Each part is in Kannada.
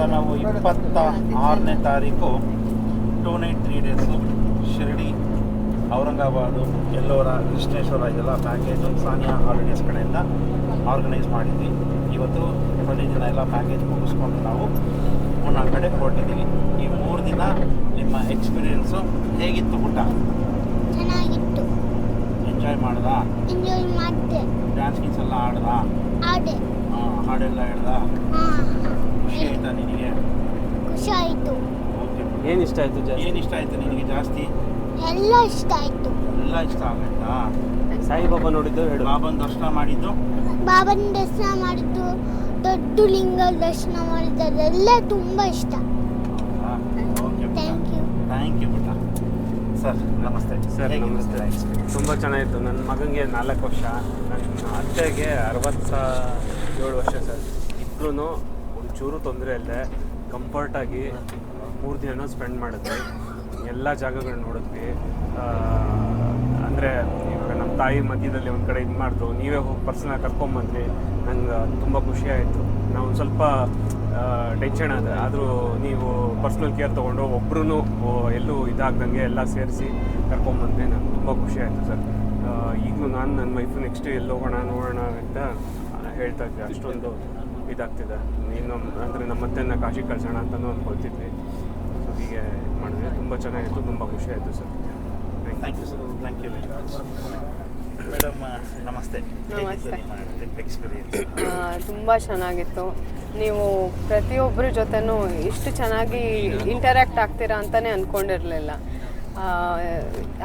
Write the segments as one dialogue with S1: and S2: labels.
S1: ಸರ್ ನಾವು 26ನೇ ತಾರೀಕು 2 ನೈಟ್ 3 ಡೇಸು ಶಿರಡಿ, ಔರಂಗಾಬಾದು, ಎಲ್ಲೋರ, ಕೃಷ್ಣೇಶ್ವರ ಇದೆಲ್ಲ ಪ್ಯಾಕೇಜು ಸಾನಿಯಾ ಹಾಲಿಡೇಸ್ ಕಡೆಯಿಂದ ಆರ್ಗನೈಸ್ ಮಾಡಿದ್ವಿ. ಇವತ್ತು 20 ದಿನ ಎಲ್ಲ ಪ್ಯಾಕೇಜ್ ಮುಗಿಸ್ಕೊಂಡು ನಾವು ಮೂರ್ನಾಲ್ಕು ಕಡೆ ಹೊರಟಿದ್ದೀವಿ. ಈ 3 ದಿನ ನಿಮ್ಮ ಎಕ್ಸ್ಪೀರಿಯೆನ್ಸು ಹೇಗಿತ್ತು ಪುಟ್ಟ?
S2: ಚೆನ್ನಾಗಿತ್ತು.
S1: ಎಂಜಾಯ್ ಮಾಡ್ದಾ?
S2: ಎಂಜಾಯ್ ಮಾಡಿದೆ.
S1: ಡ್ಯಾನ್ಸ್ ಗೀನ್ಸ್ ಎಲ್ಲ ಆಡ್ದಾ?
S2: ಆಡೆ.
S1: ಹಾಡೆಲ್ಲ ಹೇಳ್ದಾ? ಖುಷಿ ಆಯ್ತಾ ನಿನಗೆ?
S2: ಖುಷಿ ಆಯಿತು.
S1: ಓಕೆ.
S3: ಏನು ಇಷ್ಟ ಆಯಿತು ಜಾಸ್ತಿ?
S1: ಏನು ಇಷ್ಟ ಆಯಿತು ನಿನಗೆ ಜಾಸ್ತಿ?
S2: ಎಲ್ಲ ಇಷ್ಟ ಆಯಿತು.
S1: ಎಲ್ಲ ಇಷ್ಟ ಆಗುತ್ತಾ?
S3: ಸಾಯಿಬಾಬಾ ನೋಡಿದ್ದು ಹೇಳು.
S1: ಬಾಬನ ದರ್ಶನ ಮಾಡಿದ್ದು?
S2: ಬಾಬನ ದರ್ಶನ ಮಾಡಿದ್ದು, ದೊಡ್ಡ ಲಿಂಗ ದರ್ಶನ ಮಾಡಿದ್ದೆಲ್ಲ ತುಂಬ ಇಷ್ಟ.
S1: Okay.
S2: Thank you.
S1: Thank you ಪುಟ್ಟ. ಸರ್ ನಮಸ್ತೆ.
S3: ಸರ್ ನಮಸ್ತೆ. ತುಂಬ ಚೆನ್ನಾಗಿತ್ತು. ನನ್ನ ಮಗನಿಗೆ 4 ವರ್ಷ, ನನ್ನ ಅತ್ತೆಗೆ 67 ವರ್ಷ ಸರ್. ಇಬ್ಬರೂ ಒಂಚೂರು ತೊಂದರೆ ಇಲ್ಲದೆ ಕಂಫರ್ಟಾಗಿ 3 ದಿನ ಸ್ಪೆಂಡ್ ಮಾಡಿದ್ವಿ. ಎಲ್ಲ ಜಾಗಗಳನ್ನ ನೋಡಿದ್ವಿ. ಅಂದರೆ ಇವಾಗ ನಮ್ಮ ತಾಯಿ ಮಧ್ಯದಲ್ಲಿ ಒಂದು ಕಡೆ ಇದು ಮಾಡಿದ್ರು, ನೀವೇ ಹೋಗಿ ಪರ್ಸನಲ್ ಕರ್ಕೊಂಬಂದ್ರಿ. ನಂಗೆ ತುಂಬ ಖುಷಿ ಆಯಿತು. ನಾವು ಒಂದು ಸ್ವಲ್ಪ ಟೆನ್ಷನ್ ಆದ, ಆದರೂ ನೀವು ಪರ್ಸ್ನಲ್ ಕೇರ್ ತೊಗೊಂಡು ಒಬ್ಬರೂ ಎಲ್ಲೂ ಇದಾಗ್ದಂಗೆ ಎಲ್ಲ ಸೇರಿಸಿ ಕರ್ಕೊಂಬಂದ್ವಿ. ನಂಗೆ ತುಂಬ ಖುಷಿ ಆಯಿತು ಸರ್. ಈಗಲೂ ನಾನು ನನ್ನ ವೈಫು ನೆಕ್ಸ್ಟ್ ಎಲ್ಲಿ ಹೋಗೋಣ ನೋಡೋಣ ಅಂತ ಹೇಳ್ತಾ ಇದ್ದೆ. ಅಷ್ಟೊಂದು ಇದಾಗ್ತಿದೆ. ಇನ್ನು ಅಂದರೆ ನಮ್ಮ ಅತ್ತೆನ ಕಾಶಿ ಕಳ್ಸೋಣ ಅಂತಲೂ ಅಂದ್ಕೊಳ್ತಿದ್ವಿ. ಸೊ ಹೀಗೆ ಮಾಡಿದ್ವಿ. ತುಂಬ ಚೆನ್ನಾಗಿತ್ತು, ತುಂಬ ಖುಷಿ ಆಯಿತು ಸರ್.
S1: Thank you sir. Thank you very much. Madam ನಮಸ್ತೆ.
S4: ನಮಸ್ತೆ.
S1: ಎಕ್ಸ್ಪೀರಿಯನ್ಸ್
S4: ತುಂಬ ಚೆನ್ನಾಗಿತ್ತು. ನೀವು ಪ್ರತಿಯೊಬ್ಬರ ಜೊತೆನೂ ಇಷ್ಟು ಚೆನ್ನಾಗಿ ಇಂಟರ್ಯಾಕ್ಟ್ ಆಗ್ತೀರಾ ಅಂತಲೇ ಅಂದ್ಕೊಂಡಿರಲಿಲ್ಲ.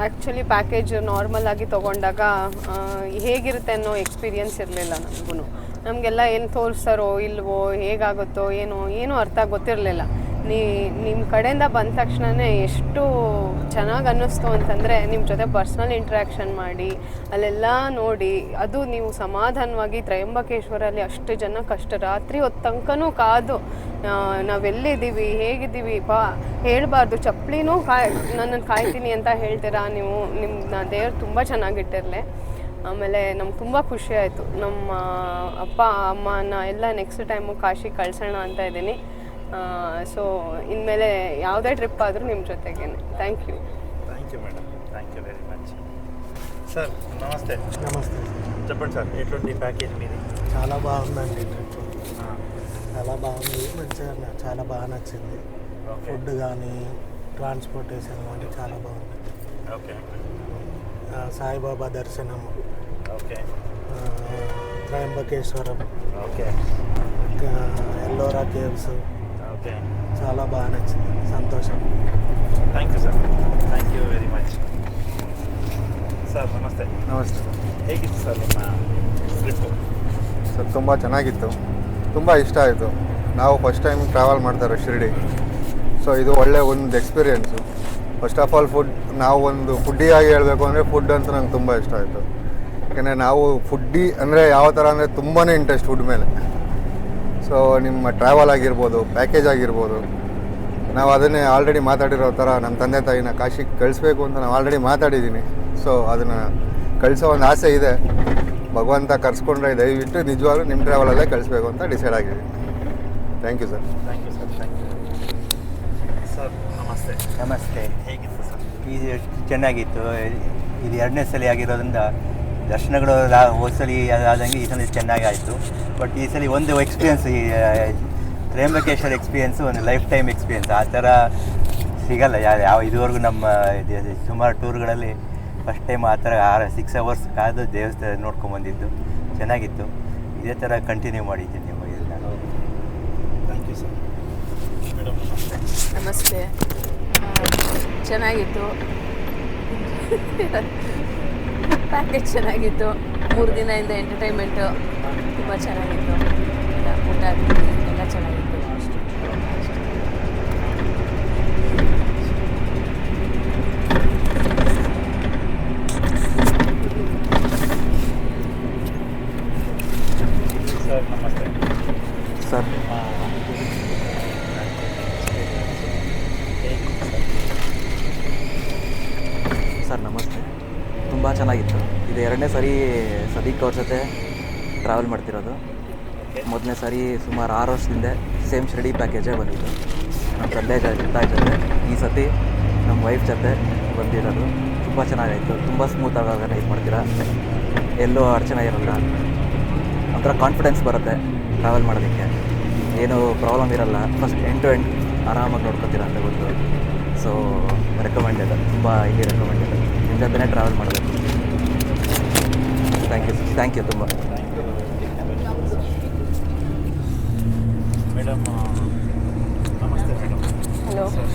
S4: ಆ್ಯಕ್ಚುಲಿ ಪ್ಯಾಕೇಜ್ ನಾರ್ಮಲ್ ಆಗಿ ತೊಗೊಂಡಾಗ ಹೇಗಿರುತ್ತೆ ಅನ್ನೋ ಎಕ್ಸ್ಪೀರಿಯನ್ಸ್ ಇರಲಿಲ್ಲ ನಮಗೂ. ನಮಗೆಲ್ಲ ಏನು ತೋರಿಸ್ತಾರೋ ಇಲ್ವೋ, ಹೇಗಾಗುತ್ತೋ ಏನೂ ಅರ್ಥ ಗೊತ್ತಿರಲಿಲ್ಲ. ನಿಮ್ಮ ಕಡೆಯಿಂದ ಬಂದ ತಕ್ಷಣವೇ ಎಷ್ಟು ಚೆನ್ನಾಗಿ ಅನ್ನಿಸ್ತು ಅಂತಂದರೆ, ನಿಮ್ಮ ಜೊತೆ ಪರ್ಸ್ನಲ್ ಇಂಟ್ರ್ಯಾಕ್ಷನ್ ಮಾಡಿ ಅಲ್ಲೆಲ್ಲ ನೋಡಿ, ಅದು ನೀವು ಸಮಾಧಾನವಾಗಿ ತ್ರಯಂಬಕೇಶ್ವರಲ್ಲಿ ಅಷ್ಟು ಜನಕ್ಕೆ ಅಷ್ಟು ರಾತ್ರಿ ಹೊತ್ತು ತನಕನೂ ಕಾದು ನಾವೆಲ್ಲಿದ್ದೀವಿ ಹೇಗಿದ್ದೀವಿ ಹೇಳಬಾರ್ದು, ಚಪ್ಪಲಿನೂ ನನ್ನನ್ನು ಕಾಯ್ತೀನಿ ಅಂತ ಹೇಳ್ತೀರಾ ನೀವು. ನಿಮ್ಮ ದೇವ್ರು ತುಂಬ ಚೆನ್ನಾಗಿಟ್ಟಿರಲಿ. ಆಮೇಲೆ ನಮ್ಗೆ ತುಂಬ ಖುಷಿ ಆಯಿತು. ನಮ್ಮ ಅಪ್ಪ ಅಮ್ಮನ ಎಲ್ಲ ನೆಕ್ಸ್ಟ್ ಟೈಮು ಕಾಶಿ ಕಳ್ಸೋಣ ಅಂತ ಇದ್ದೀನಿ. ಸೊ ಇನ್ಮೇಲೆ ಯಾವುದೇ ಟ್ರಿಪ್ ಆದರೂ ನಿಮ್ಮ ಜೊತೆಗೇನೆ. Thank you.
S1: Thank you madam. Thank you very much. Sir నమస్తే.
S5: నమస్తే
S1: చెప్పండి సార్, ఎటువంటి ప్యాకేజ్ మీది?
S5: చాలా బాగుందండి ట్రిప్. చాలా బాగుంది, మంచిగా చాలా బాగా నచ్చింది. ఫుడ్ కానీ ట్రాన్స్పోర్టేషన్ కానీ చాలా బాగుంది.
S1: ఓకే.
S5: సాయిబాబా దర్శనం,
S1: okay,
S5: Trimbakeshwar,
S1: okay,
S5: Ellora caves,
S1: okay.
S5: చాలా బాగా నచ్చింది. సంతోషం.
S1: Thank you sir. Thank you very much. Sir ನಮಸ್ತೆ.
S6: ನಮಸ್ತೆ
S1: ಹೇಗಿತ್ತು ಸರ್ ನಿಮ್ಮ ಟ್ರಿಪ್ಪು?
S6: ಸರ್ ತುಂಬ ಚೆನ್ನಾಗಿತ್ತು, ತುಂಬ ಇಷ್ಟ ಆಯಿತು. ನಾವು ಫಸ್ಟ್ ಟೈಮ್ ಟ್ರಾವೆಲ್ ಮಾಡ್ತಾರೆ ಶಿರಡಿ. ಸೊ ಇದು ಒಳ್ಳೆ ಒಂದು experience. First of all food, ನಾವು ಒಂದು ಫುಡ್ಡಿಯಾಗಿ ಹೇಳಬೇಕು ಅಂದರೆ ಫುಡ್ ಅಂತ ನಂಗೆ ತುಂಬ ಇಷ್ಟ ಆಯಿತು. ಯಾಕೆಂದರೆ ನಾವು ಫುಡ್ಡಿ ಅಂದರೆ ಯಾವ ಥರ ಅಂದರೆ ತುಂಬಾ ಇಂಟ್ರೆಸ್ಟ್ ಫುಡ್ ಮೇಲೆ. ಸೊ ನಿಮ್ಮ ಟ್ರಾವೆಲ್ ಆಗಿರ್ಬೋದು, ಪ್ಯಾಕೇಜ್ ಆಗಿರ್ಬೋದು, ನಾವು ಅದನ್ನೇ ಆಲ್ರೆಡಿ ಮಾತಾಡಿರೋ ಥರ ನಮ್ಮ ತಂದೆ ತಾಯಿನ ಕಾಶಿಗೆ ಕಳಿಸ್ಬೇಕು ಅಂತ ನಾವು ಆಲ್ರೆಡಿ ಮಾತಾಡಿದ್ದೀನಿ. ಸೊ ಅದನ್ನು ಕಳಿಸೋ ಒಂದು ಆಸೆ ಇದೆ. ಭಗವಂತ ಕರ್ಸ್ಕೊಂಡ್ರೆ ದಯವಿಟ್ಟು ನಿಜವಾಗ್ಲೂ ನಿಮ್ಮ ಟ್ರಾವೆಲಲ್ಲೇ ಕಳಿಸ್ಬೇಕು ಅಂತ ಡಿಸೈಡ್ ಆಗಿದ್ದೀನಿ. Thank you sir.
S1: Thank you sir. Thank you sir. ನಮಸ್ತೆ.
S7: ನಮಸ್ತೆ.
S1: ಹೇಗಿತ್ತು ಸರ್?
S7: ಇದು ಚೆನ್ನಾಗಿತ್ತು. ಇದು 2ನೇ ಸಲ ಆಗಿರೋದ್ರಿಂದ ದರ್ಶನಗಳು ಹೋದ ಸಲ ಆದಂಗೆ ಈ ಸಲ ಚೆನ್ನಾಗಿ ಆಯಿತು. ಬಟ್ ಈ ಸಲ ಒಂದು ಎಕ್ಸ್ಪೀರಿಯೆನ್ಸ್, ಈ ತ್ರಯಂಬಕೇಶ್ವರ ಎಕ್ಸ್ಪೀರಿಯೆನ್ಸು ಒಂದು ಲೈಫ್ ಟೈಮ್ ಎಕ್ಸ್ಪೀರಿಯೆನ್ಸ್. ಆ ಥರ ಸಿಗಲ್ಲ ಯಾವ ಇದುವರೆಗೂ ನಮ್ಮ ಸುಮಾರು ಟೂರ್ಗಳಲ್ಲಿ ಫಸ್ಟ್ ಟೈಮ್ ಆ ಥರ 6 hours ಕಾದು ದೇವಸ್ಥಾನ ನೋಡ್ಕೊಂಬಂದಿದ್ದು ಚೆನ್ನಾಗಿತ್ತು. ಇದೇ ಥರ ಕಂಟಿನ್ಯೂ ಮಾಡಿದ್ದೀನಿ ನೀವು ಇದನ್ನು.
S1: Thank you sir. ಮೇಡಮ್ ನಮಸ್ತೆ.
S8: ನಮಸ್ತೆ. ಚೆನ್ನಾಗಿತ್ತು. ಪ್ಯಾಕೇಜ್ ಚೆನ್ನಾಗಿತ್ತು. 3 ದಿನದಿಂದ ಎಂಟರ್ಟೈನ್ಮೆಂಟು ತುಂಬ ಚೆನ್ನಾಗಿತ್ತು. ಊಟ ಎಲ್ಲ ಚೆನ್ನಾಗಿತ್ತು.
S1: ಸರ್ ನಮಸ್ತೆ.
S6: ಸರ್
S9: ಸರ್ ನಮಸ್ತೆ. ತುಂಬ ಚೆನ್ನಾಗಿತ್ತು. ಇದು 2ನೇ ಸರಿ ಸದೀಕ್ ಅವ್ರ ಜೊತೆ ಟ್ರಾವೆಲ್ ಮಾಡ್ತಿರೋದು. ಮೊದಲನೇ ಸಾರಿ ಸುಮಾರು 6 ವರ್ಷದಿಂದ ಸೇಮ್ ಶಿರಡಿ ಪ್ಯಾಕೇಜೇ ಬಂದಿದ್ದು. ನಮ್ಮ ತಂದೆ ಜೊತೆ ಈ ಸತಿ ನಮ್ಮ ವೈಫ್ ಜೊತೆ ಬಂದಿರೋದು. ತುಂಬ ಚೆನ್ನಾಗಾಯಿತು. ತುಂಬ ಸ್ಮೂತಾಗಿ ಆರ್ಗನೈಸ್ ಮಾಡ್ತೀರಾ, ಎಲ್ಲೂ ಅಡಚಣೆ ಇರಲ್ಲ. ಒಂಥರ ಕಾನ್ಫಿಡೆನ್ಸ್ ಬರುತ್ತೆ ಟ್ರಾವೆಲ್ ಮಾಡೋದಕ್ಕೆ, ಏನೂ ಪ್ರಾಬ್ಲಮ್ ಇರಲ್ಲ. ಫಸ್ಟ್ ಎಂಡ್ ಟು ಎಂಡ್ ಆರಾಮಾಗಿ ನೋಡ್ಕೊತೀರಾ ಅಂತ ಗೊತ್ತು. ಸೊ ರೆಕಮೆಂಡೆಡ್, ತುಂಬ ಇಲ್ಲಿ ರೆಕಮೆಂಡೆಡ್. ನಿಮ್ಮ ಜೊತೆನೇ ಟ್ರಾವೆಲ್ ಮಾಡಬೇಕು. ಥ್ಯಾಂಕ್ ಯು ತುಂಬ.
S1: ಮೇಡಮ್ ನಮಸ್ತೆ ಮೇಡಮ್.
S4: ಹಲೋ,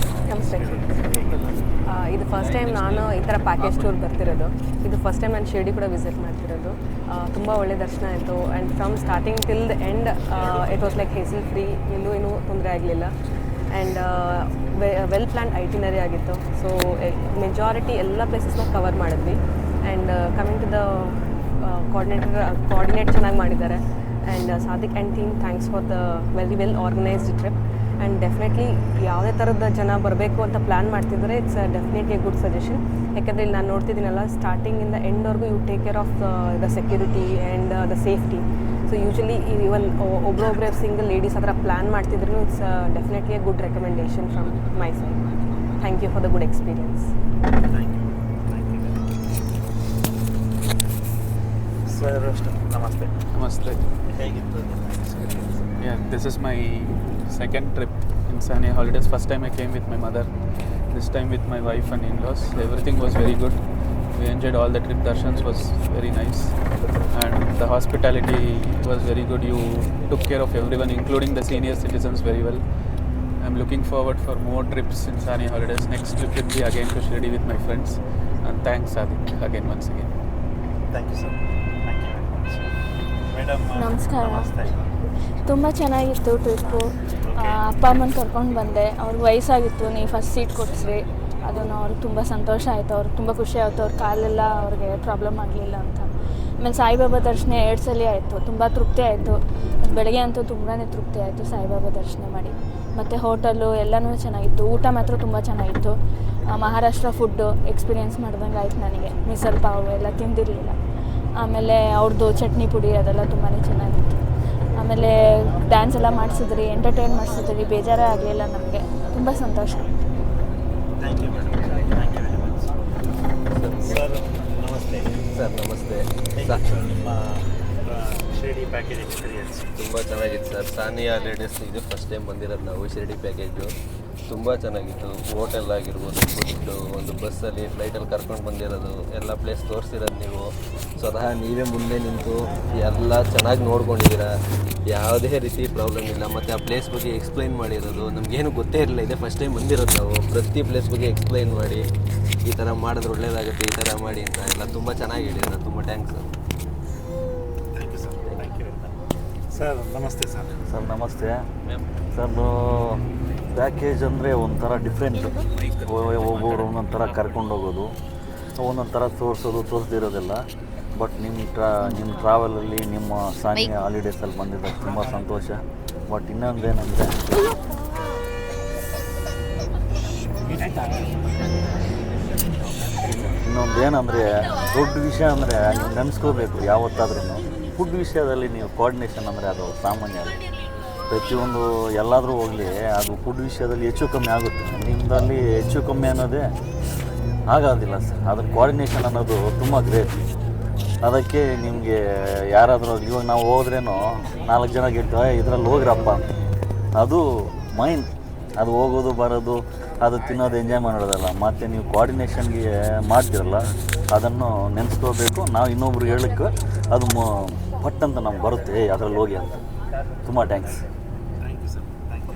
S4: ನಮಸ್ತೆ. ಇದು ಫಸ್ಟ್ ಟೈಮ್ ನಾನು ಈ ಥರ ಪ್ಯಾಕೇಜ್ ಟೂರ್ ಬರ್ತಿರೋದು. ಇದು ಫಸ್ಟ್ ಟೈಮ್ ನಾನು ಶಿರ್ಡಿ ಕೂಡ ವಿಸಿಟ್ ಮಾಡ್ತಿರೋದು. ತುಂಬ ಒಳ್ಳೆ ದರ್ಶನ ಆಯಿತು. And from starting till the end it was like hassle free, ಏನೂ ತೊಂದರೆ ಆಗಲಿಲ್ಲ. ಆ್ಯಂಡ್ ವೆಲ್ ಪ್ಲ್ಯಾನ್ ಐಟಿನರಿ ಆಗಿತ್ತು. ಸೊ ಮೆಜಾರಿಟಿ ಎಲ್ಲ ಪ್ಲೇಸಸ್ನ ಕವರ್ ಮಾಡಿದ್ವಿ. And coming to the coordinate ಚೆನ್ನಾಗಿ ಮಾಡಿದ್ದಾರೆ. And Sadik and team, thanks for the well organised trip. And definitely ಯಾವುದೇ ಥರದ ಜನ ಬರಬೇಕು ಅಂತ ಪ್ಲ್ಯಾನ್ ಮಾಡ್ತಿದ್ದಾರೆ, it's definitely a good suggestion. ಯಾಕೆಂದರೆ ಇಲ್ಲಿ ನಾನು ನೋಡ್ತಿದ್ದೀನಲ್ಲ, ಸ್ಟಾರ್ಟಿಂಗಿಂದ ಎಂಡ್ವರೆಗೂ you take care of the security and the safety. So usually even ಒಬ್ಬೊಬ್ಬರೇ ಸಿಂಗಲ್ ಲೇಡೀಸ್ ಆ ಥರ ಪ್ಲ್ಯಾನ್ ಮಾಡ್ತಿದ್ರು. It's definitely a good recommendation from my side. Thank you for the good experience.
S1: Sir ನಮಸ್ತೆ.
S3: ನಮಸ್ತೆ.
S1: ಹೇಗಿತ್ತು ನಿಮ್ಮ experience?
S3: Yeah, this is my second trip in Sania holidays. First time I came with my mother. This time with my wife and in-laws. Everything was very good. We enjoyed all the trip. Darshans was very nice, and the hospitality was very good. You took care of everyone, including the senior citizens, very well. I'm looking forward for more trips in Sania holidays. Next trip will be again to Shirdi with my friends. And thanks Sadik again once again.
S1: Thank you sir. Thank you very much. Madam
S10: ನಮಸ್ಕಾರ.
S1: ನಮಸ್ತೆ.
S10: ತುಂಬ ಚೆನ್ನಾಗಿತ್ತು ಟ್ರಿಪ್ಪು. ಅಪ್ಪ ಅಮ್ಮನ ಕರ್ಕೊಂಡು ಬಂದೆ. ಅವ್ರಿಗೆ ವಯಸ್ಸಾಗಿತ್ತು, ನೀವು ಫಸ್ಟ್ ಸೀಟ್ ಕೊಡಿಸ್ರಿ. ಅದನ್ನು ಅವ್ರಿಗೆ ತುಂಬ ಸಂತೋಷ ಆಯಿತು. ಅವ್ರಿಗೆ ತುಂಬ ಖುಷಿ ಆಯಿತು. ಅವ್ರ ಕಾಲೆಲ್ಲ ಅವ್ರಿಗೆ ಪ್ರಾಬ್ಲಮ್ ಆಗಲಿಲ್ಲ ಅಂತ. ಆಮೇಲೆ ಸಾಯಿಬಾಬಾ ದರ್ಶನ 2 ಸಲ ಆಯಿತು. ತುಂಬ ತೃಪ್ತಿ ಆಯಿತು. ಬೆಳಗ್ಗೆ ಅಂತೂ ತುಂಬಾ ತೃಪ್ತಿ ಆಯಿತು ಸಾಯಿಬಾಬಾ ದರ್ಶನ ಮಾಡಿ. ಮತ್ತು ಹೋಟೆಲು ಎಲ್ಲನೂ ಚೆನ್ನಾಗಿತ್ತು. ಊಟ ಮಾತ್ರ ತುಂಬ ಚೆನ್ನಾಗಿತ್ತು. ಮಹಾರಾಷ್ಟ್ರ ಫುಡ್ಡು ಎಕ್ಸ್ಪೀರಿಯೆನ್ಸ್ ಮಾಡ್ದಂಗೆ ಆಯ್ತು ನನಗೆ. ಮಿಸಲ್ ಪಾವ್ ಎಲ್ಲ ತಿಂದಿರಲಿಲ್ಲ. ಆಮೇಲೆ ಅವ್ರದ್ದು ಚಟ್ನಿ ಪುಡಿ ಅದೆಲ್ಲ ತುಂಬಾ ಚೆನ್ನಾಗಿತ್ತು. ಆಮೇಲೆ ಡ್ಯಾನ್ಸ್ ಎಲ್ಲ ಮಾಡಿಸಿದ್ರಿ, ಎಂಟರ್ಟೈನ್ ಮಾಡಿಸಿದ್ರಿ, ಬೇಜಾರೇ ಆಗಲಿಲ್ಲ ನಮಗೆ. ತುಂಬ ಸಂತೋಷ.
S1: Thank you madam. Thank you very much. Sir ನಮಸ್ತೆ.
S11: ಸರ್ ನಮಸ್ತೆ.
S1: ಹೇಗಿತ್ತು ನಿಮ್ಮ ಶಿರ್ಡಿ ಪ್ಯಾಕೇಜ್ ಎಕ್ಸ್ಪೀರಿಯನ್ಸ್?
S11: ತುಂಬ ಚೆನ್ನಾಗಿತ್ತು ಸರ್. ಸಾನಿಯಾ ಲೇಡೀಸ್ ಇದು ಫಸ್ಟ್ ಟೈಮ್ ಬಂದಿರೋದು ನಾವು ಶಿರ್ಡಿ ಪ್ಯಾಕೇಜು. ತುಂಬ ಚೆನ್ನಾಗಿತ್ತು. ಹೋಟೆಲ್ ಆಗಿರ್ಬೋದು, ಫುಡ್ಡು, ಒಂದು ಬಸ್ಸಲ್ಲಿ ಫ್ಲೈಟಲ್ಲಿ ಕರ್ಕೊಂಡು ಬಂದಿರೋದು, ಎಲ್ಲ ಪ್ಲೇಸ್ ತೋರಿಸಿರೋದು ನೀವು ಸ್ವತಃ ನೀವೇ ಮುಂದೆ ನಿಂತು ಎಲ್ಲ ಚೆನ್ನಾಗಿ ನೋಡ್ಕೊಂಡಿದ್ದೀರಾ. ಯಾವುದೇ ರೀತಿ ಪ್ರಾಬ್ಲಮ್ ಇಲ್ಲ. ಮತ್ತು ಆ ಪ್ಲೇಸ್ ಬಗ್ಗೆ ಎಕ್ಸ್ಪ್ಲೈನ್ ಮಾಡಿರೋದು ನಮಗೇನು ಗೊತ್ತೇ ಇರಲಿಲ್ಲ. ಇದೆ ಫಸ್ಟ್ ಟೈಮ್ ಬಂದಿರೋದು ನಾವು. ಪ್ರತಿ ಪ್ಲೇಸ್ ಬಗ್ಗೆ ಎಕ್ಸ್ಪ್ಲೈನ್ ಮಾಡಿ ಈ ಥರ ಮಾಡಿದ್ರೆ ಒಳ್ಳೇದಾಗುತ್ತೆ, ಈ ಥರ ಮಾಡಿ ಅಂತ ಎಲ್ಲ ತುಂಬ ಚೆನ್ನಾಗಿ ಹೇಳಿದ್ರು. ತುಂಬ thanks sir.
S1: Thank you sir. Thank you very much. Sir ನಮಸ್ತೆ ಸರ್.
S12: ಸರ್ ನಮಸ್ತೆ. ಸರ್ ಪ್ಯಾಕೇಜ್ ಅಂದರೆ ಒಂಥರ ಡಿಫ್ರೆಂಟ್. ಒಬ್ಬೊಬ್ಬರು ಒಂದೊಂದು ಕರ್ಕೊಂಡು ಹೋಗೋದು, ಒಂದೊಂದು ಥರ ತೋರಿಸ್ದಿರೋದೆಲ್ಲ. ಬಟ್ ನಿಮ್ಮ ಟ್ರಾವೆಲಲ್ಲಿ ನಿಮ್ಮ ಸಾನಿಯಾ ಹಾಲಿಡೇಸಲ್ಲಿ ಬಂದಿದ್ದಾಗ ತುಂಬ ಸಂತೋಷ. ಬಟ್ ಇನ್ನೊಂದೇನೆಂದರೆ ದೊಡ್ಡ ವಿಷಯ ಅಂದರೆ ನೀವು ನೆನೆಸ್ಕೋಬೇಕು ಯಾವತ್ತಾದ್ರೂ. ಫುಡ್ ವಿಷಯದಲ್ಲಿ ನೀವು ಕೋಆರ್ಡಿನೇಷನ್ ಅಂದರೆ ಅದು ಸಾಮಾನ್ಯ. ಪ್ರತಿಯೊಂದು ಎಲ್ಲಾದರೂ ಹೋಗಲಿ, ಅದು ಫುಡ್ ವಿಷಯದಲ್ಲಿ ಹೆಚ್ಚು ಕಮ್ಮಿ ಆಗುತ್ತೆ. ನಿಮ್ಮದಲ್ಲಿ ಹೆಚ್ಚು ಕಮ್ಮಿ ಅನ್ನೋದೇ ಆಗೋದಿಲ್ಲ ಸರ್. ಅದ್ರ ಕೋಆರ್ಡಿನೇಷನ್ ಅನ್ನೋದು ತುಂಬ ಗ್ರೇಟ್. ಅದಕ್ಕೆ ನಿಮಗೆ ಯಾರಾದರೂ ಇವಾಗ ನಾವು ಹೋದ್ರೇನೋ 4 ಜನ ಗೆಟ್ಟು ಇದರಲ್ಲಿ ಹೋಗ್ರಪ್ಪ ಅಂತ, ಅದು ಮೈನ್. ಅದು ಹೋಗೋದು ಬರೋದು, ಅದು ತಿನ್ನೋದು, ಎಂಜಾಯ್ ಮಾಡೋದಲ್ಲ. ಮತ್ತು ನೀವು ಕೋಆರ್ಡಿನೇಷನ್ಗೆ ಮಾಡ್ತಿರಲ್ಲ, ಅದನ್ನು ನೆನೆಸ್ಕೋಬೇಕು. ನಾವು ಇನ್ನೊಬ್ರಿಗೆ ಹೇಳಕ್ಕೆ ಅದು ಪಟ್ಟಂತ ನಮ್ಗೆ ಬರುತ್ತೆ, ಅದರಲ್ಲಿ ಹೋಗಿ ಅಂತ. ತುಂಬ thanks.
S1: Thank you sir. Thank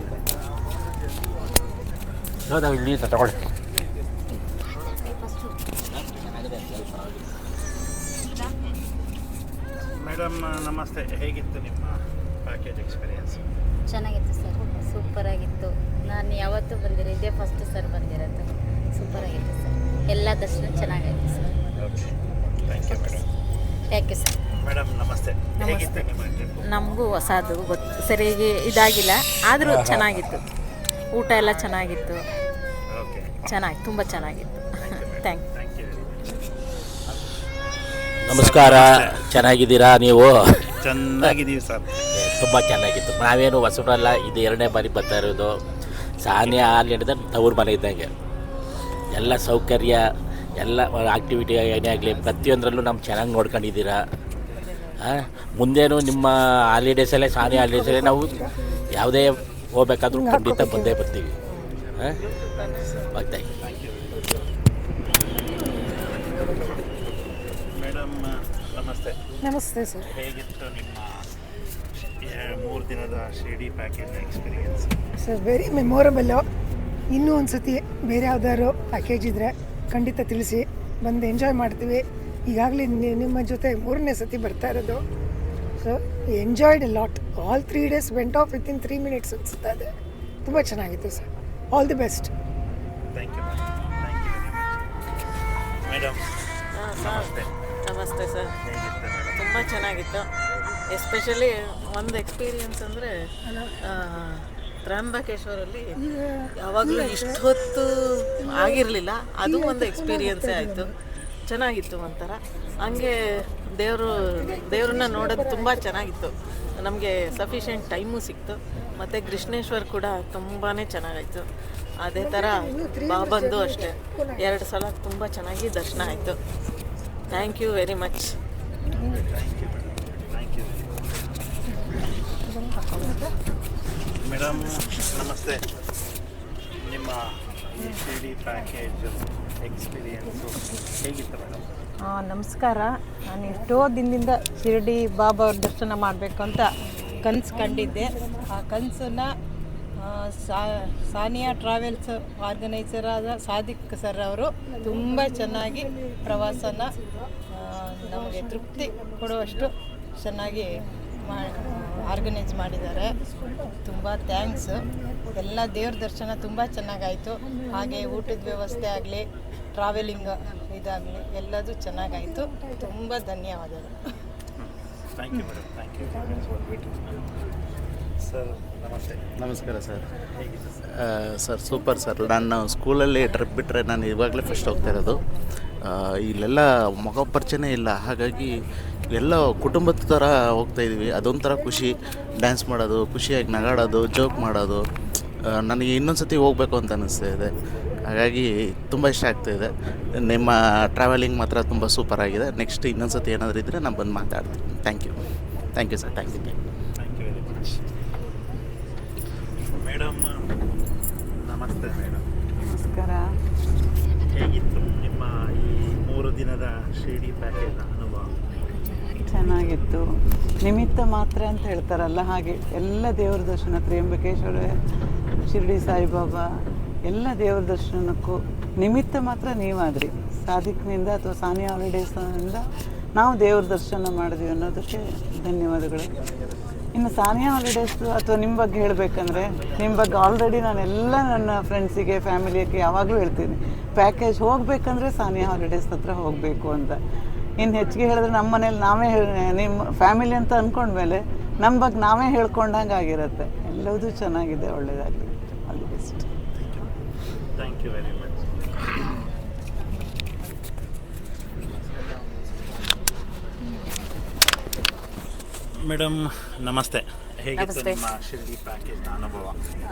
S1: you.
S12: ಇಲ್ಲಿ ತಗೊಳ್ಳಿ.
S1: ಮೇಡಮ್ ನಮಸ್ತೆ. ಹೇಗಿತ್ತು ನಿಮ್ಮ ಪ್ಯಾಕೇಜ್ ಎಕ್ಸ್ಪೀರಿಯನ್ಸ್?
S13: ಚೆನ್ನಾಗಿತ್ತು ಸರ್, ಸೂಪರಾಗಿತ್ತು. ನಾನು ಯಾವತ್ತೂ ಬಂದಿರೋ, ಇದೇ ಫಸ್ಟ್ ಸರ್ ಬಂದಿರೋದು. ಸೂಪರಾಗಿತ್ತು ಸರ್. ಎಲ್ಲ ದರ್ಶನ ಚೆನ್ನಾಗಾಯಿತು sir.
S1: Thank you madam.
S13: Thank you sir.
S1: Madam ನಮಸ್ತೆ. ಹೇಗಿತ್ತು ನಿಮ್ಮ ಟ್ರಿಪ್?
S14: ನಮಗೂ ಹೊಸದು ಸರಿಯಾಗಿ ಇದಾಗಿಲ್ಲ, ಆದರೂ ಚೆನ್ನಾಗಿತ್ತು. ಊಟ ಎಲ್ಲ ಚೆನ್ನಾಗಿತ್ತು.
S1: ಓಕೆ,
S14: ಚೆನ್ನಾಗಿ ತುಂಬ ಚೆನ್ನಾಗಿತ್ತು. Thank you.
S15: ನಮಸ್ಕಾರ. ಚೆನ್ನಾಗಿದ್ದೀರಾ ನೀವು?
S1: ಚೆನ್ನಾಗಿದ್ದೀವಿ ಸರ್.
S15: ತುಂಬ ಚೆನ್ನಾಗಿತ್ತು. ನಾವೇನು ಹೊಸಬ್ರಲ್ಲ, ಇದು 2ನೇ ಬಾರಿ ಬರ್ತಾ ಇರೋದು. ಸಾನಿಯಾ ಹಾಲಿನಿಂದ ತವ್ರ ಮನೆ ಇದ್ದಂಗೆ ಎಲ್ಲ ಸೌಕರ್ಯ, ಎಲ್ಲ ಆ್ಯಕ್ಟಿವಿಟಿ ಏನೇ ಆಗಲಿ ಪ್ರತಿಯೊಂದರಲ್ಲೂ ನಮ್ಮ ಚೆನ್ನಾಗಿ ನೋಡ್ಕೊಂಡಿದ್ದೀರಾ. ಮುಂದೇನು ನಿಮ್ಮ ಹಾಲಿಡೇಸಲ್ಲೇ, ಸಾನಿಯಾ ಹಾಲಿಡೇಸಲ್ಲೇ ನಾವು ಯಾವುದೇ ಹೋಗ್ಬೇಕಾದ್ರೂ ಖಂಡಿತ ಬಂದೇ ಬರ್ತೀವಿ. ಬರ್ತಾ
S1: ಮೇಡಮ್ ನಮಸ್ತೆ.
S16: ನಮಸ್ತೆ ಸರ್.
S1: ಹೇಗಿತ್ತು ನಿಮ್ಮ 3 ದಿನದ Shirdi package experience?
S16: Sir very memorable. ಇನ್ನೂ ಒಂದು ಸತಿ ಬೇರೆ ಯಾವ್ದಾದ್ರು ಪ್ಯಾಕೇಜ್ ಇದ್ದರೆ ಖಂಡಿತ ತಿಳಿಸಿ, ಬಂದು ಎಂಜಾಯ್ ಮಾಡ್ತೀವಿ. ಈಗಾಗಲೇ ನಿಮ್ಮ ಜೊತೆ 3ನೇ ಸತಿ ಬರ್ತಾ ಇರೋದು. So enjoyed a lot. All 3 days went off within 3 minutes ಅನಿಸುತ್ತಾ ಇದೆ. ತುಂಬ ಚೆನ್ನಾಗಿತ್ತು ಸರ್. All the best.
S1: Thank you madam. ನಮಸ್ತೆ.
S17: ನಮಸ್ತೆ ಸರ್.
S1: ಹೇಗಿತ್ತು ಮೇಡಮ್?
S17: ತುಂಬ ಚೆನ್ನಾಗಿತ್ತು. ಎಸ್ಪೆಷಲಿ ಒಂದು ಎಕ್ಸ್ಪೀರಿಯನ್ಸ್ ಅಂದರೆ ತ್ರ್ಯಂಬಕೇಶ್ವರಲ್ಲಿ ಯಾವಾಗಲೂ ಇಷ್ಟೊತ್ತು ಆಗಿರಲಿಲ್ಲ. ಅದು ಒಂದು ಎಕ್ಸ್ಪೀರಿಯನ್ಸೇ ಆಯಿತು. ಚೆನ್ನಾಗಿತ್ತು ಒಂಥರ. ಹಂಗೆ ದೇವ್ರನ್ನ ನೋಡೋದು ತುಂಬ ಚೆನ್ನಾಗಿತ್ತು. ನಮಗೆ ಸಫಿಷಿಯೆಂಟ್ ಟೈಮು ಸಿಕ್ತು. ಮತ್ತು ಕೃಷ್ಣೇಶ್ವರ್ ಕೂಡ ತುಂಬಾ ಚೆನ್ನಾಗಾಯಿತು. ಅದೇ ಥರ ಬಾಬಂದು ಅಷ್ಟೇ 2 ಸಲ ತುಂಬ ಚೆನ್ನಾಗಿ ದರ್ಶನ ಆಯಿತು. Thank you very much.
S1: Madam ನಮಸ್ತೆ. ನಿಮ್ಮ ಈ ಶಿರ್ಡಿ ಪ್ಯಾಕೇಜ್ ಎಕ್ಸ್ಪೀರಿಯನ್ಸು ಹೇಗಿತ್ತು ಮೇಡಮ್?
S18: ನಮಸ್ಕಾರ. ನಾನು ಎಷ್ಟೋ ದಿನದಿಂದ ಶಿರ್ಡಿ ಬಾಬಾ ಅವ್ರ ದರ್ಶನ ಮಾಡಬೇಕು ಅಂತ ಕನಸು ಕಂಡಿದ್ದೆ. ಆ ಕನಸನ್ನು ಸಾನಿಯಾ ಟ್ರಾವೆಲ್ಸ್ ಆರ್ಗನೈಸರ್ ಆದ ಸಾದಿಕ್ ಸರ್ ಅವರು ತುಂಬ ಚೆನ್ನಾಗಿ ಪ್ರವಾಸನ ನಮಗೆ ತೃಪ್ತಿ ಕೊಡುವಷ್ಟು ಚೆನ್ನಾಗಿ ಆರ್ಗನೈಸ್ ಮಾಡಿದ್ದಾರೆ. ತುಂಬ ಥ್ಯಾಂಕ್ಸ್. ಎಲ್ಲ ದೇವ್ರ ದರ್ಶನ ತುಂಬ ಚೆನ್ನಾಗಾಯಿತು. ಹಾಗೆ ಊಟದ ವ್ಯವಸ್ಥೆ ಆಗಲಿ, ಟ್ರಾವೆಲಿಂಗ್ ಇದಾಗಲಿ ಎಲ್ಲದೂ ಚೆನ್ನಾಗಾಯಿತು. ತುಂಬ ಧನ್ಯವಾದಗಳು.
S1: Thank you madam. Thank you sir. ನಮಸ್ತೆ.
S19: ನಮಸ್ಕಾರ ಸರ್.
S1: ಹೇಗಿದೆ
S19: ಸರ್? Super sir. ನಾನು ಸ್ಕೂಲಲ್ಲಿ ಟ್ರಿಪ್ ಬಿಟ್ಟರೆ ನಾನು ಇವಾಗಲೇ ಫಸ್ಟ್ ಹೋಗ್ತಾ ಇರೋದು. ಇಲ್ಲೆಲ್ಲ ಮುಖ ಪರಿಚಯನೇ ಇಲ್ಲ, ಹಾಗಾಗಿ ಎಲ್ಲ ಕುಟುಂಬದ ಥರ ಹೋಗ್ತಾಯಿದ್ವಿ. ಅದೊಂಥರ ಖುಷಿ. ಡ್ಯಾನ್ಸ್ ಮಾಡೋದು, ಖುಷಿಯಾಗಿ ನಗಾಡೋದು, ಜೋಕ್ ಮಾಡೋದು, ನನಗೆ ಇನ್ನೊಂದು ಸತಿ ಹೋಗಬೇಕು ಅಂತ ಅನ್ನಿಸ್ತಾ ಇದೆ. ಹಾಗಾಗಿ ತುಂಬ ಇಷ್ಟ ಆಗ್ತಾಯಿದೆ. ನಿಮ್ಮ ಟ್ರಾವೆಲಿಂಗ್ ಮಾತ್ರ ತುಂಬ ಸೂಪರಾಗಿದೆ. ನೆಕ್ಸ್ಟ್ ಇನ್ನೊಂದು ಸತಿ ಏನಾದರೂ ಇದ್ದರೆ ನಾನು ಬಂದು ಮಾತಾಡ್ತೀನಿ. Thank you sir. Thank you
S1: very much. Madam ನಮಸ್ತೆ. ಮೇಡಮ್
S20: ನಮಸ್ಕಾರ.
S1: ಹೇಗಿತ್ತು ನಿಮ್ಮ ಈ 3 ದಿನದ ಶಿರ್ಡಿ ಪ್ಯಾಕೇಜ್ನ ಅನುಭವ?
S20: ಚೆನ್ನಾಗಿತ್ತು. ನಿಮಿತ್ತ ಮಾತ್ರ ಅಂತ ಹೇಳ್ತಾರಲ್ಲ, ಹಾಗೆ ಎಲ್ಲ ದೇವ್ರ ದರ್ಶನ, ತ್ರ್ಯಂಬಕೇಶ್ವರ, ಶಿರ್ಡಿ ಸಾಯಿಬಾಬಾ, ಎಲ್ಲ ದೇವ್ರ ದರ್ಶನಕ್ಕೂ ನಿಮಿತ್ತ ಮಾತ್ರ ನೀವಾದ್ರಿ. ಸಾದಿಕ್ನಿಂದ ಅಥವಾ ಸಾನಿಯಾ ಹಾಲಿಡೇಸ್ನಿಂದ ನಾವು ದೇವ್ರ ದರ್ಶನ ಮಾಡಿದ್ವಿ ಅನ್ನೋದಕ್ಕೆ ಧನ್ಯವಾದಗಳು. ಇನ್ನು ಸಾನಿಯಾ ಹಾಲಿಡೇಸ್ ಅಥವಾ ನಿಮ್ಮ ಬಗ್ಗೆ ಹೇಳಬೇಕಂದ್ರೆ, ನಿಮ್ಮ ಬಗ್ಗೆ ಆಲ್ರೆಡಿ ನಾನೆಲ್ಲ ನನ್ನ ಫ್ರೆಂಡ್ಸಿಗೆ, ಫ್ಯಾಮಿಲಿಗೆ ಯಾವಾಗಲೂ ಹೇಳ್ತೀನಿ, ಪ್ಯಾಕೇಜ್ ಹೋಗಬೇಕಂದ್ರೆ ಸಾನಿಯಾ ಹಾಲಿಡೇಸ್ ಹತ್ರ ಹೋಗಬೇಕು ಅಂತ. ಇನ್ನು ಹೆಚ್ಚಿಗೆ ಹೇಳಿದ್ರೆ ನಮ್ಮ ಮನೇಲಿ ನಾವೇ ನಿಮ್ಮ ಫ್ಯಾಮಿಲಿ ಅಂತ ಅಂದ್ಕೊಂಡ್ಮೇಲೆ ನಮ್ಮ ಬಗ್ಗೆ ನಾವೇ ಹೇಳ್ಕೊಂಡಂಗೆ ಆಗಿರುತ್ತೆ. ಎಲ್ಲವೂ ಚೆನ್ನಾಗಿದೆ. ಒಳ್ಳೆಯದಾಗಲಿ. All the best.
S1: Thank you very much. Madam ನಮಸ್ತೆ. ಹೇಗಿತ್ತು ನಿಮ್ಮ ಶಿರ್ಡಿ ಪ್ಯಾಕೇಜ್ನ ಅನುಭವ?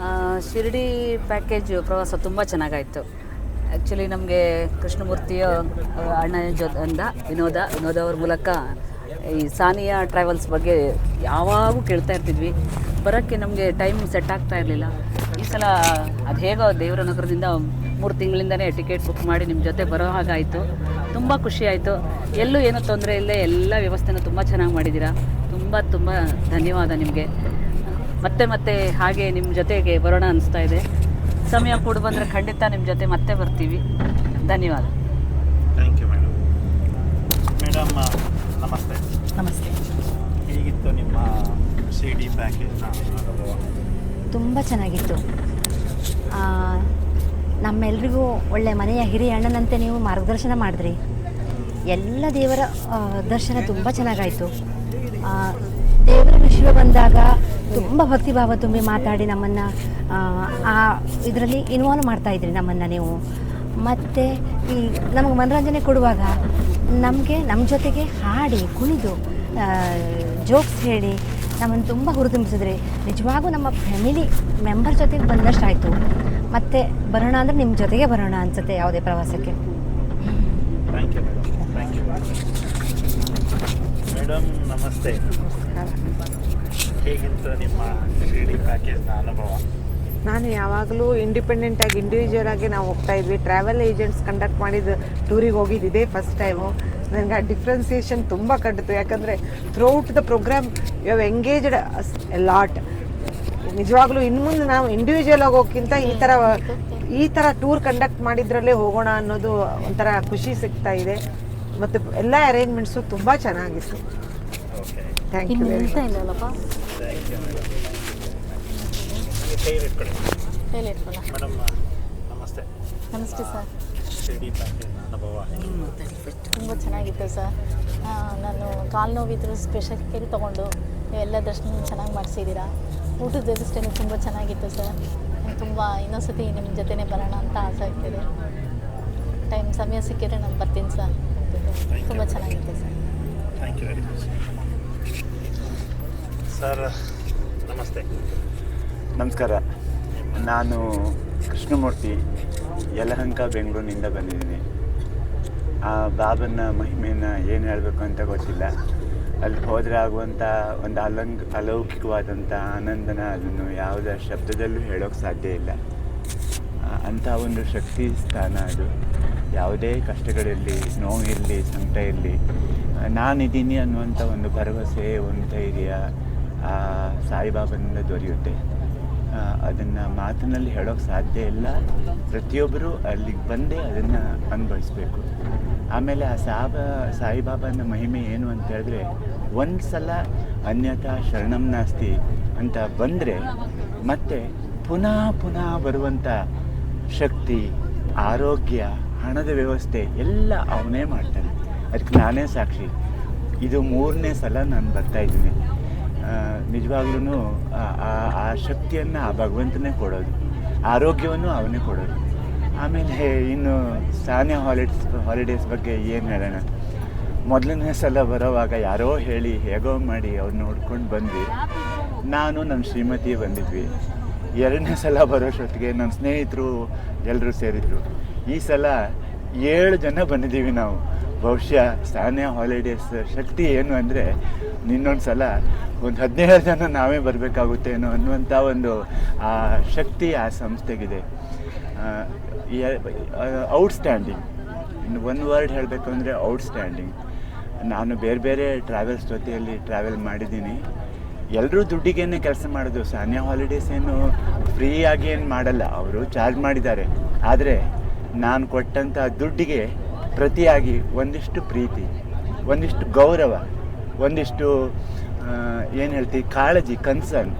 S21: ಶಿರ್ಡಿ ಪ್ಯಾಕೇಜು ಪ್ರವಾಸ ತುಂಬ ಚೆನ್ನಾಗಾಯಿತು. ಆ್ಯಕ್ಚುಲಿ ನಮಗೆ ಕೃಷ್ಣಮೂರ್ತಿಯ ಅಣ್ಣ ಜೊತೆಯಿಂದ ವಿನೋದ ಅವ್ರ ಮೂಲಕ ಈ ಸಾನಿಯಾ ಟ್ರಾವೆಲ್ಸ್ ಬಗ್ಗೆ ಯಾವಾಗೂ ಕೇಳ್ತಾ ಇರ್ತಿದ್ವಿ. ಬರೋಕ್ಕೆ ನಮಗೆ ಟೈಮ್ ಸೆಟ್ ಆಗ್ತಾ ಇರಲಿಲ್ಲ. ಈ ಸಲ ಅದು ಹೇಗೋ ದೇವರ ನಗರದಿಂದ 3 ತಿಂಗಳಿಂದನೇ ಟಿಕೆಟ್ ಬುಕ್ ಮಾಡಿ ನಿಮ್ಮ ಜೊತೆ ಬರೋ ಹಾಗಾಯಿತು. ತುಂಬ ಖುಷಿಯಾಯಿತು. ಎಲ್ಲೂ ಏನೂ ತೊಂದರೆ ಇಲ್ಲದೆ ಎಲ್ಲ ವ್ಯವಸ್ಥೆನೂ ತುಂಬ ಚೆನ್ನಾಗಿ ಮಾಡಿದ್ದೀರಾ. ತುಂಬ ಧನ್ಯವಾದ ನಿಮಗೆ. ಮತ್ತೆ ಹಾಗೆ ನಿಮ್ಮ ಜೊತೆಗೆ ಬರೋಣ ಅನಿಸ್ತಾ ಇದೆ. ಸಮಯ ಕೂಡ ಬಂದರೆ ಖಂಡಿತ ನಿಮ್ಮ ಜೊತೆ ಮತ್ತೆ ಬರ್ತೀವಿ. ಧನ್ಯವಾದ.
S1: Thank you madam. ಮೇಡಮ್ ನಮಸ್ತೆ.
S22: ನಮಸ್ತೆ.
S1: ಹೇಗಿತ್ತು ನಿಮ್ಮ ಶಿರ್ಡಿ ಪ್ಯಾಕೇಜ್ನ ಅನುಭವ?
S22: ತುಂಬ ಚೆನ್ನಾಗಿತ್ತು. ನಮ್ಮೆಲ್ರಿಗೂ ಒಳ್ಳೆ ಮನೆಯ ಹಿರಿಯ ಅಣ್ಣನಂತೆ ನೀವು ಮಾರ್ಗದರ್ಶನ ಮಾಡಿದ್ರಿ. ಎಲ್ಲ ದೇವರ ದರ್ಶನ ತುಂಬ ಚೆನ್ನಾಗಾಯಿತು. ದೇವರ ವಿಷಯ ಬಂದಾಗ ತುಂಬ ಭಕ್ತಿಭಾವ ತುಂಬಿ ಮಾತಾಡಿ ನಮ್ಮನ್ನು ಆ ಇದರಲ್ಲಿ ಇನ್ವಾಲ್ವ್ ಮಾಡ್ತಾಯಿದ್ರಿ ನಮ್ಮನ್ನು ನೀವು. ಮತ್ತು ಈ ನಮಗೆ ಮನೋರಂಜನೆ ಕೊಡುವಾಗ ನಮ್ಮ ಜೊತೆಗೆ ಹಾಡಿ ಕುಣಿದು ಜೋಕ್ಸ್ ಹೇಳಿ ನಮ್ಮನ್ನು ತುಂಬ ಹುರಿದುಂಬಿಸಿದ್ರಿ. ನಿಜವಾಗೂ ನಮ್ಮ ಫ್ಯಾಮಿಲಿ ಮೆಂಬರ್ ಜೊತೆಗೆ ಬಂದಷ್ಟು ಆಯಿತು. ಮತ್ತೆ ಬರೋಣ ಅಂದರೆ ನಿಮ್ಮ ಜೊತೆಗೆ ಬರೋಣ ಅನಿಸುತ್ತೆ ಯಾವುದೇ ಪ್ರವಾಸಕ್ಕೆ.
S1: Thank you madam. Thank you madam. ನಮಸ್ತೆ. ಹೇಗಿತ್ತು ನಿಮ್ಮ ಶಿರ್ಡಿ ಪ್ಯಾಕೇಜ್ನ ಅನುಭವ?
S2: ನಾನು ಯಾವಾಗಲೂ ಇಂಡಿಪೆಂಡೆಂಟಾಗಿ ಇಂಡಿವಿಜುವಲ್ ಆಗಿ ನಾವು ಹೋಗ್ತಾ ಇದ್ವಿ. ಟ್ರಾವೆಲ್ ಏಜೆಂಟ್ಸ್ ಕಂಡಕ್ಟ್ ಮಾಡಿದ ಟೂರಿಗೆ ಹೋಗಿದ್ದಿದೆ ಫಸ್ಟ್ ಟೈಮು. ನನಗೆ ಆ ಡಿಫ್ರೆನ್ಸಿಯೇಷನ್ ತುಂಬ ಕಂಡಿತು. ಯಾಕಂದರೆ throughout the programme you have engaged a lot. ನಿಜವಾಗ್ಲೂ ಇನ್ನು ಮುಂದೆ ನಾವು ಇಂಡಿವಿಜುವಲ್ ಆಗಿ ಹೋಗೋಕ್ಕಿಂತ ಈ ಥರ ಟೂರ್ ಕಂಡಕ್ಟ್ ಮಾಡಿದ್ರಲ್ಲೇ ಹೋಗೋಣ ಅನ್ನೋದು ಒಂಥರ ಖುಷಿ ಸಿಗ್ತಾ ಇದೆ. ಮತ್ತು ಎಲ್ಲ ಅರೇಂಜ್ಮೆಂಟ್ಸು ತುಂಬ ಚೆನ್ನಾಗಿತ್ತು. Thank you very much.
S1: Madam ನಮಸ್ತೆ.
S10: ನಮಸ್ತೆ ಸರ್.
S1: ಶಿರ್ಡಿ ಪ್ಯಾಕೇಜ್ನ ಅನುಭವ
S10: ತುಂಬ ಚೆನ್ನಾಗಿತ್ತು ಸರ್. ನಾನು ಕಾಲು ನೋವಿದ್ರು ಸ್ಪೆಷಲ್ ಕೇರ್ ತೊಗೊಂಡು ಎಲ್ಲ ದರ್ಶನ ಚೆನ್ನಾಗಿ ಮಾಡಿಸಿದ್ದೀರಾ. ಊಟದ ವ್ಯವಸ್ಥೆನೂ ತುಂಬ ಚೆನ್ನಾಗಿತ್ತು ಸರ್. ನಂಗೆ ತುಂಬ ಇನ್ನೊಂದ್ಸತಿ ನಿಮ್ಮ ಜೊತೆನೇ ಬರೋಣ ಅಂತ ಆಸೆ ಆಗ್ತಿದೆ. ಸಮಯ ಸಿಕ್ಕಿದ್ರೆ ನಾನು ಬರ್ತೀನಿ ಸರ್. ತುಂಬ ಚೆನ್ನಾಗಿತ್ತು sir.
S1: Thank you very much. Sir ನಮಸ್ತೆ.
S5: ನಮಸ್ಕಾರ. ನಾನು ಕೃಷ್ಣಮೂರ್ತಿ, ಯಲಹಂಕ ಬೆಂಗಳೂರಿನಿಂದ ಬಂದಿದ್ದೀನಿ. ಆ ಬಾಬನ ಮಹಿಮೆಯನ್ನು ಏನು ಹೇಳಬೇಕು ಅಂತ ಗೊತ್ತಿಲ್ಲ. ಅಲ್ಲಿ ಹೋದರೆ ಆಗುವಂಥ ಒಂದು ಅಲೌಕಿಕವಾದಂಥ ಆನಂದನ ಅದನ್ನು ಯಾವುದೇ ಶಬ್ದದಲ್ಲೂ ಹೇಳೋಕ್ಕೆ ಸಾಧ್ಯ ಇಲ್ಲ. ಅಂಥ ಒಂದು ಶಕ್ತಿ ಸ್ಥಾನ ಅದು. ಯಾವುದೇ ಕಷ್ಟಗಳಿರಲಿ, ನೋವಿರಲಿ, ಸಂಕಟ ಇರಲಿ, ನಾನಿದ್ದೀನಿ ಅನ್ನುವಂಥ ಒಂದು ಭರವಸೆ, ಒಂದು ಧೈರ್ಯ ಆ ಸಾಯಿಬಾಬನಿಂದ ದೊರೆಯುತ್ತೆ. ಅದನ್ನು ಮಾತಿನಲ್ಲಿ ಹೇಳೋಕ್ಕೆ ಸಾಧ್ಯ ಇಲ್ಲ. ಪ್ರತಿಯೊಬ್ಬರೂ ಅಲ್ಲಿಗೆ ಬಂದೇ ಅದನ್ನು ಅನುಭವಿಸ್ಬೇಕು. ಆಮೇಲೆ ಆ ಸಾಯಿಬಾಬನ ಮಹಿಮೆ ಏನು ಅಂತ ಹೇಳಿದ್ರೆ, ಒಂದು ಸಲ ಅನ್ಯಥಾ ಶರಣಂ ನಾಸ್ತಿ ಅಂತ ಬಂದರೆ ಮತ್ತೆ ಪುನಃ ಪುನಃ ಬರುವಂಥ ಶಕ್ತಿ, ಆರೋಗ್ಯ, ಹಣದ ವ್ಯವಸ್ಥೆ ಎಲ್ಲ ಅವನೇ ಮಾಡ್ತಾನೆ. ಅದಕ್ಕೆ ನಾನೇ ಸಾಕ್ಷಿ. ಇದು 3ನೇ ಸಲ ನಾನು ಬರ್ತಾಯಿದ್ದೀನಿ. ನಿಜವಾಗ್ಲೂ ಆ ಶಕ್ತಿಯನ್ನು ಆ ಭಗವಂತನೇ ಕೊಡೋದು, ಆರೋಗ್ಯವನ್ನು ಅವನೇ ಕೊಡೋದು. ಆಮೇಲೆ ಇನ್ನು ಸಾನಿಯಾ ಹಾಲಿಡೇಸ್ ಬಗ್ಗೆ ಏನು ಹೇಳೋಣ. ಮೊದಲನೇ ಸಲ ಬರೋವಾಗ ಯಾರೋ ಹೇಳಿ ಹೇಗೋ ಮಾಡಿ ಅವ್ರನ್ನ ಹುಡ್ಕೊಂಡು ಬಂದ್ವಿ. ನಾನು ನಮ್ಮ ಶ್ರೀಮತಿ ಬಂದಿದ್ವಿ. 2ನೇ ಸಲ ಬರೋಷ್ಟೊತ್ತಿಗೆ ನನ್ನ ಸ್ನೇಹಿತರು ಎಲ್ಲರೂ ಸೇರಿದರು. ಈ ಸಲ 7 ಜನ ಬಂದಿದ್ದೀವಿ ನಾವು. ಬಹುಶಃ ಸಾನಿಯಾ ಹಾಲಿಡೇಸ್ ಶಕ್ತಿ ಏನು ಅಂದರೆ, ಇನ್ನೊಂದು ಸಲ ಒಂದು 17 ಜನ ನಾವೇ ಬರಬೇಕಾಗುತ್ತೇನೋ ಅನ್ನುವಂಥ ಒಂದು ಆ ಶಕ್ತಿ ಆ ಸಂಸ್ಥೆಗಿದೆ. ಔಟ್ಸ್ಟ್ಯಾಂಡಿಂಗ್. ಇನ್ನು ಒಂದು ವರ್ಡ್ ಹೇಳಬೇಕು ಅಂದರೆ ಔಟ್ಸ್ಟ್ಯಾಂಡಿಂಗ್. ನಾನು ಬೇರೆ ಬೇರೆ ಟ್ರಾವೆಲ್ಸ್ ಜೊತೆಯಲ್ಲಿ ಟ್ರಾವೆಲ್ ಮಾಡಿದ್ದೀನಿ. ಎಲ್ಲರೂ ದುಡ್ಡಿಗೇನೆ ಕೆಲಸ ಮಾಡೋದು. ಸಾನಿಯಾ ಹಾಲಿಡೇಸ್ ಏನು ಫ್ರೀಯಾಗಿ ಏನು ಮಾಡಲ್ಲ, ಅವರು ಚಾರ್ಜ್ ಮಾಡಿದ್ದಾರೆ. ಆದರೆ ನಾನು ಕೊಟ್ಟಂಥ ದುಡ್ಡಿಗೆ ಪ್ರತಿಯಾಗಿ ಒಂದಿಷ್ಟು ಪ್ರೀತಿ, ಒಂದಿಷ್ಟು ಗೌರವ, ಒಂದಿಷ್ಟು ಏನು ಹೇಳ್ತೀವಿ ಕಾಳಜಿ, ಕನ್ಸರ್ನ್,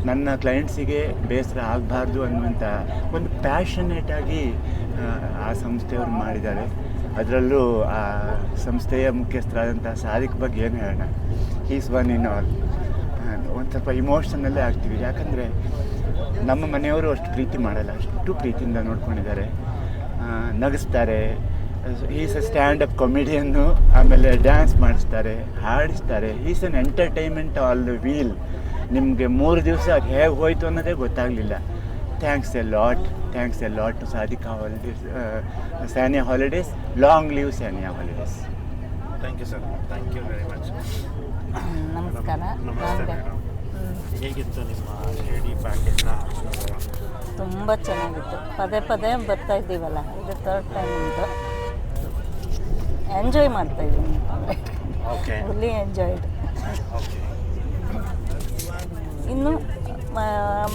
S5: ನನ್ನ ಕ್ಲೈಂಟ್ಸಿಗೆ ಬೇಸರ ಆಗಬಾರ್ದು ಅನ್ನುವಂಥ ಒಂದು ಪ್ಯಾಷನೇಟಾಗಿ ಆ ಸಂಸ್ಥೆಯವರು ಮಾಡಿದ್ದಾರೆ. ಅದರಲ್ಲೂ ಆ ಸಂಸ್ಥೆಯ ಮುಖ್ಯಸ್ಥರಾದಂಥ ಸಾದಿಕ್ ಬಗ್ಗೆ ಏನು ಹೇಳೋಣ. He's one in all. ಒಂದು ಸ್ವಲ್ಪ ಇಮೋಷನಲ್ಲೇ ಆಗ್ತೀವಿ. ಯಾಕಂದರೆ ನಮ್ಮ ಮನೆಯವರು ಅಷ್ಟು ಪ್ರೀತಿ ಮಾಡಲ್ಲ, ಅಷ್ಟು ಪ್ರೀತಿಯಿಂದ ನೋಡ್ಕೊಂಡಿದ್ದಾರೆ, ನಗಿಸ್ತಾರೆ. Is a stand-up ಕಾಮಿಡಿಯನ್ನು. ಆಮೇಲೆ ಡ್ಯಾನ್ಸ್ ಮಾಡಿಸ್ತಾರೆ, ಹಾಡಿಸ್ತಾರೆ. Is an entertainment all the while. ನಿಮಗೆ 3 ದಿವಸ ಅದು ಹೇಗೆ ಹೋಯಿತು ಅನ್ನೋದೇ ಗೊತ್ತಾಗಲಿಲ್ಲ. Thanks a lot to Sadika holidays, Sania holidays. Long leave Sania holidays.
S1: Thank you sir. Thank you very much.
S21: ನಮಸ್ಕಾರ.
S1: ನಮಸ್ತೆ. ಹೇಗಿತ್ತು ನಿಮ್ಮ ಶಿರ್ಡಿ ಪ್ಯಾಕೇಜ್ನ ಅನುಭವ?
S21: ತುಂಬ ಚೆನ್ನಾಗಿತ್ತು. ಪದೇ ಪದೇ ಬರ್ತಾ ಇದ್ದೀವಲ್ಲ, ಇದು 3rd ಟೈಮ್ ಉಂಟು. ಎಂಜಾಯ್ ಮಾಡ್ತಾ ಇದ್ದೀನಿ. Fully enjoyed. ಇನ್ನು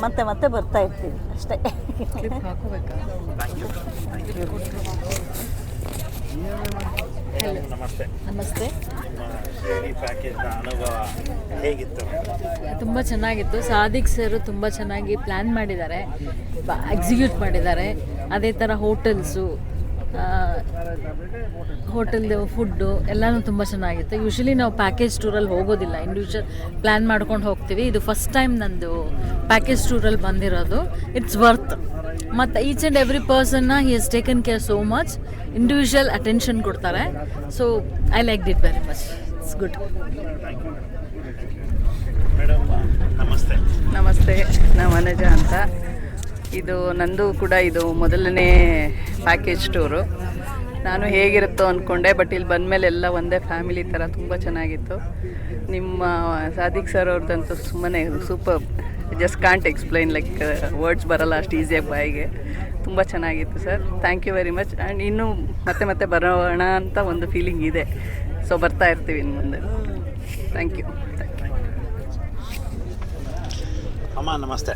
S21: ಮತ್ತೆ ಮತ್ತೆ ಬರ್ತಾ ಇರ್ತೀವಿ ಅಷ್ಟೇ.
S1: ನಮಸ್ತೆ.
S23: ನಮಸ್ತೆ.
S1: ಶಿರ್ಡಿ ಪ್ಯಾಕೇಜ್ನ ಅನುಭವ ಹೇಗಿತ್ತು?
S23: ತುಂಬ ಚೆನ್ನಾಗಿತ್ತು. ಸಾದಿಕ್ ಸರ್ ತುಂಬ ಚೆನ್ನಾಗಿ ಪ್ಲ್ಯಾನ್ ಮಾಡಿದ್ದಾರೆ, ಎಕ್ಸಿಕ್ಯೂಟ್ ಮಾಡಿದ್ದಾರೆ. ಅದೇ ಥರ ಹೋಟೆಲ್ಸು, ಹೋಟೆಲ್ದು ಫುಡ್ಡು ಎಲ್ಲನೂ ತುಂಬ ಚೆನ್ನಾಗಿತ್ತು. ಯೂಶ್ವಲಿ ನಾವು ಪ್ಯಾಕೇಜ್ ಟೂರಲ್ಲಿ ಹೋಗೋದಿಲ್ಲ, ಇಂಡಿವಿಜುವಲ್ ಪ್ಲ್ಯಾನ್ ಮಾಡ್ಕೊಂಡು ಹೋಗ್ತೀವಿ. ಇದು ಫಸ್ಟ್ ಟೈಮ್ ನಂದು ಪ್ಯಾಕೇಜ್ ಟೂರಲ್ಲಿ ಬಂದಿರೋದು. It's worth. ಮತ್ತು ಈಚ್ ಆ್ಯಂಡ್ ಎವ್ರಿ ಪರ್ಸನ್ನ he has taken care so much. Individual attention ಕೊಡ್ತಾರೆ. So I like it very much. It's good.
S1: Madam ನಮಸ್ತೆ.
S6: ನಮಸ್ತೆ, ನಾನು ವನಜ ಅಂತ. ಇದು ನಂದು ಕೂಡ ಇದು ಮೊದಲನೇ ಪ್ಯಾಕೇಜ್ ಟೂರು. ನಾನು ಹೇಗಿರುತ್ತೋ ಅಂದ್ಕೊಂಡೆ, ಬಟ್ ಇಲ್ಲಿ ಬಂದಮೇಲೆ ಎಲ್ಲ ಒಂದೇ ಫ್ಯಾಮಿಲಿ ಥರ ತುಂಬ ಚೆನ್ನಾಗಿತ್ತು. ನಿಮ್ಮ ಸಾದಿಕ್ ಸರ್ ಅವ್ರದ್ದಂತೂ ಸುಮ್ಮನೆ super, just can't explain, like words ಬರಲ್ಲ ಅಷ್ಟು ಈಸಿಯಾಗಿ ಬಾಯಿಗೆ. ತುಂಬ ಚೆನ್ನಾಗಿತ್ತು sir, thank you very much. And ಇನ್ನೂ ಮತ್ತೆ ಮತ್ತೆ ಬರೋಣ ಅಂತ ಒಂದು ಫೀಲಿಂಗ್ ಇದೆ. ಸೊ ಬರ್ತಾ ಇರ್ತೀವಿ ಇನ್ನು ಮುಂದೆ. Thank you.
S1: ಅಮ್ಮ ನಮಸ್ತೆ.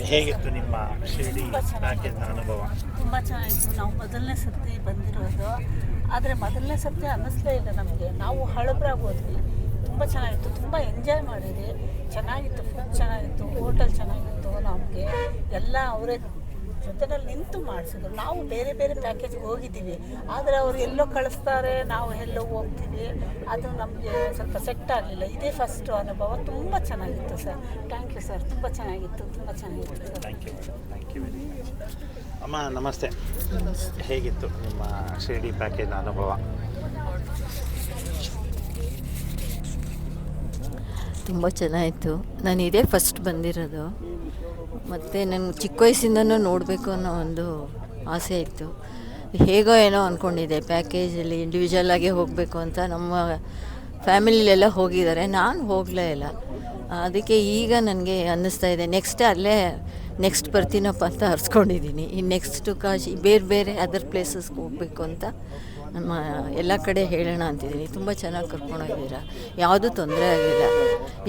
S1: ಹೇಗಿತ್ತು ನಿಮ್ಮ ಶಿರ್ಡಿ ಪ್ಯಾಕೇಜ್ನ ಅನುಭವ?
S7: ತುಂಬ ಚೆನ್ನಾಗಿತ್ತು. ನಾವು ಮೊದಲನೇ ಸರ್ತಿ ಬಂದಿರೋದು, ಆದರೆ ಮೊದಲನೇ ಸರ್ತಿ ಅನ್ನಿಸ್ಲೇ ಇಲ್ಲ ನಮಗೆ. ನಾವು ಹಳಬ್ರಾಗಿ ಹೋದ್ವಿ. ತುಂಬ ಚೆನ್ನಾಗಿತ್ತು, ತುಂಬ ಎಂಜಾಯ್ ಮಾಡಿದ್ವಿ. ಚೆನ್ನಾಗಿತ್ತು, ಫುಡ್ ಚೆನ್ನಾಗಿತ್ತು, ಹೋಟೆಲ್ ಚೆನ್ನಾಗಿತ್ತು. ನಮಗೆ ಎಲ್ಲ ಅವರೇ ಜೊತೆನಲ್ಲಿ ನಿಂತು ಮಾಡಿಸಿದ್ರು. ನಾವು ಬೇರೆ ಬೇರೆ ಪ್ಯಾಕೇಜ್ಗೆ ಹೋಗಿದ್ದೀವಿ, ಆದರೆ ಅವರು ಎಲ್ಲೋ ಕಳಿಸ್ತಾರೆ, ನಾವು ಎಲ್ಲೋ ಹೋಗ್ತೀವಿ. ಅದು ನಮಗೆ ಸ್ವಲ್ಪ ಸೆಟ್ ಆಗಲಿಲ್ಲ. ಇದೇ ಫಸ್ಟು ಅನುಭವ. ತುಂಬ ಚೆನ್ನಾಗಿತ್ತು ಸರ್. Thank you sir. ತುಂಬ ಚೆನ್ನಾಗಿತ್ತು, ತುಂಬ ಚೆನ್ನಾಗಿತ್ತು sir.
S1: Thank you very much. ಅಮ್ಮ ನಮಸ್ತೆ. ಹೇಗಿತ್ತು ನಿಮ್ಮ ಶಿರ್ಡಿ ಪ್ಯಾಕೇಜ್ನ ಅನುಭವ?
S8: ತುಂಬ ಚೆನ್ನಾಯಿತು. ನಾನು ಇದೇ ಫಸ್ಟ್ ಬಂದಿರೋದು, ಮತ್ತು ನನಗೆ ಚಿಕ್ಕ ವಯಸ್ಸಿಂದನೂ ನೋಡಬೇಕು ಅನ್ನೋ ಒಂದು ಆಸೆ ಇತ್ತು. ಹೇಗೋ ಏನೋ ಅಂದ್ಕೊಂಡಿದ್ದೆ ಪ್ಯಾಕೇಜಲ್ಲಿ ಇಂಡಿವಿಜುವಲ್ ಆಗಿ ಹೋಗಬೇಕು ಅಂತ. ನಮ್ಮ ಫ್ಯಾಮಿಲಿಲೆಲ್ಲ ಹೋಗಿದ್ದಾರೆ, ನಾನು ಹೋಗಲೇ ಇಲ್ಲ. ಅದಕ್ಕೆ ಈಗ ನನಗೆ ಅನ್ನಿಸ್ತಾ ಇದೆ ನೆಕ್ಸ್ಟ್ ಬರ್ತೀನಪ್ಪ ಅಂತ ಹರಿಸ್ಕೊಂಡಿದ್ದೀನಿ. ಈ ನೆಕ್ಸ್ಟು ಕಾಶಿ ಬೇರೆ ಬೇರೆ ಅದರ್ ಪ್ಲೇಸಸ್ಗೆ ಹೋಗಬೇಕು ಅಂತ ನಮ್ಮ ಎಲ್ಲ ಕಡೆ ಹೇಳೋಣ ಅಂತಿದ್ದೀನಿ. ತುಂಬ ಚೆನ್ನಾಗಿ ಕರ್ಕೊಂಡೋಗಿದ್ದೀರಾ, ಯಾವುದೂ ತೊಂದರೆ ಆಗಿಲ್ಲ.